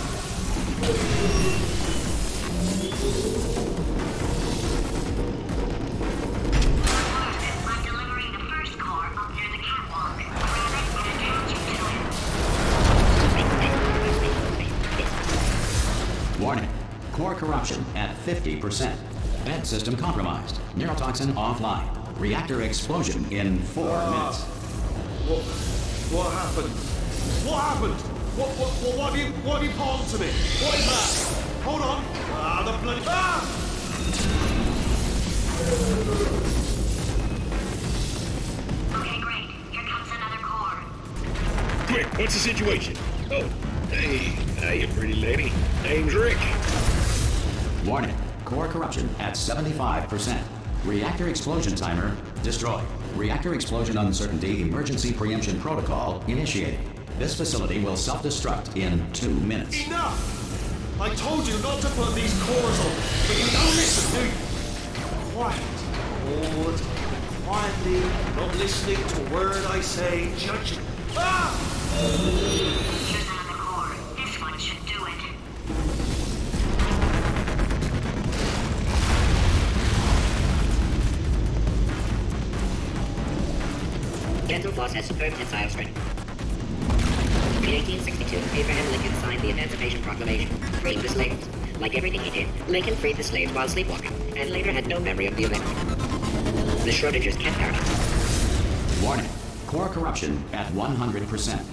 I'm delivering the first core up near the catwalk. Grab it and attach it to it. Warning. Core corruption at 50%. Vent system compromised. Neurotoxin offline. Reactor explosion in 4 minutes. What happened? What happened? What have you palmed to me? What is that? Hold on. The bloody... Okay, great. Here comes another core. Quick, what's the situation? Oh, hey, you pretty lady. Name's Rick. Warning. Core corruption at 75%. Reactor explosion timer destroyed. Reactor explosion uncertainty emergency preemption protocol initiated. This facility will self-destruct in 2 minutes. Enough! I told you not to put these cores on, but you don't listen, do you? Quiet. All the time. Quietly, not listening to a word I say, judging. Here's another core. This one should do it. Dental floss has superb tensile strength. In 1862, Abraham Lincoln signed the Emancipation Proclamation, freeing the slaves. Like everything he did, Lincoln freed the slaves while sleepwalking, and later had no memory of the event. The Schrodinger's cat paradox. Warning. Core corruption at 100%.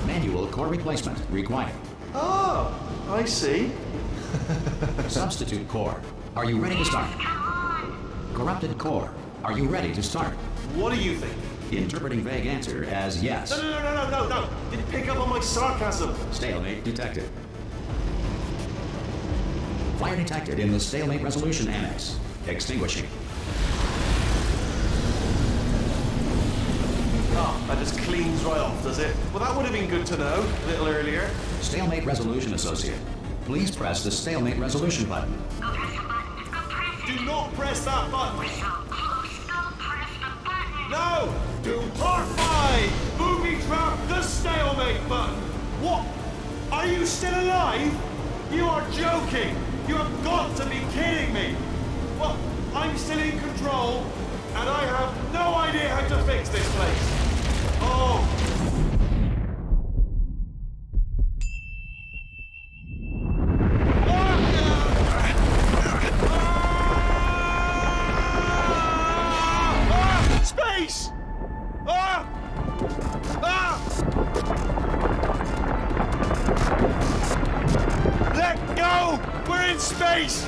Manual core replacement required. Oh, I see. Substitute core. Are you ready to start? Come on! Corrupted core. Are you ready to start? What do you think? Interpreting vague answer as yes. No. Didn't pick up on my sarcasm. Stalemate detected. Fire detected in the stalemate resolution annex. Extinguishing. Oh, that just cleans right off, does it? Well, that would have been good to know a little earlier. Stalemate resolution associate. Please press the stalemate resolution button. Go press the button. Go press it. Do not press that button. We're so close. Go press the button. No! Do part 5! Booby trap the stalemate button! What? Are you still alive? You are joking! You have got to be kidding me! Well, I'm still in control, and I have no idea how to fix this place. Oh! Space! Let go! We're in space!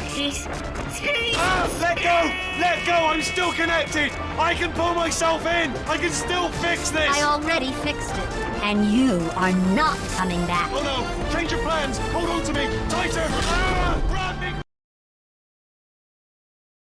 Let go! Let go! I'm still connected! I can pull myself in! I can still fix this! I already fixed it, and you are not coming back. Oh no! Change your plans! Hold on to me! Tighter! Run!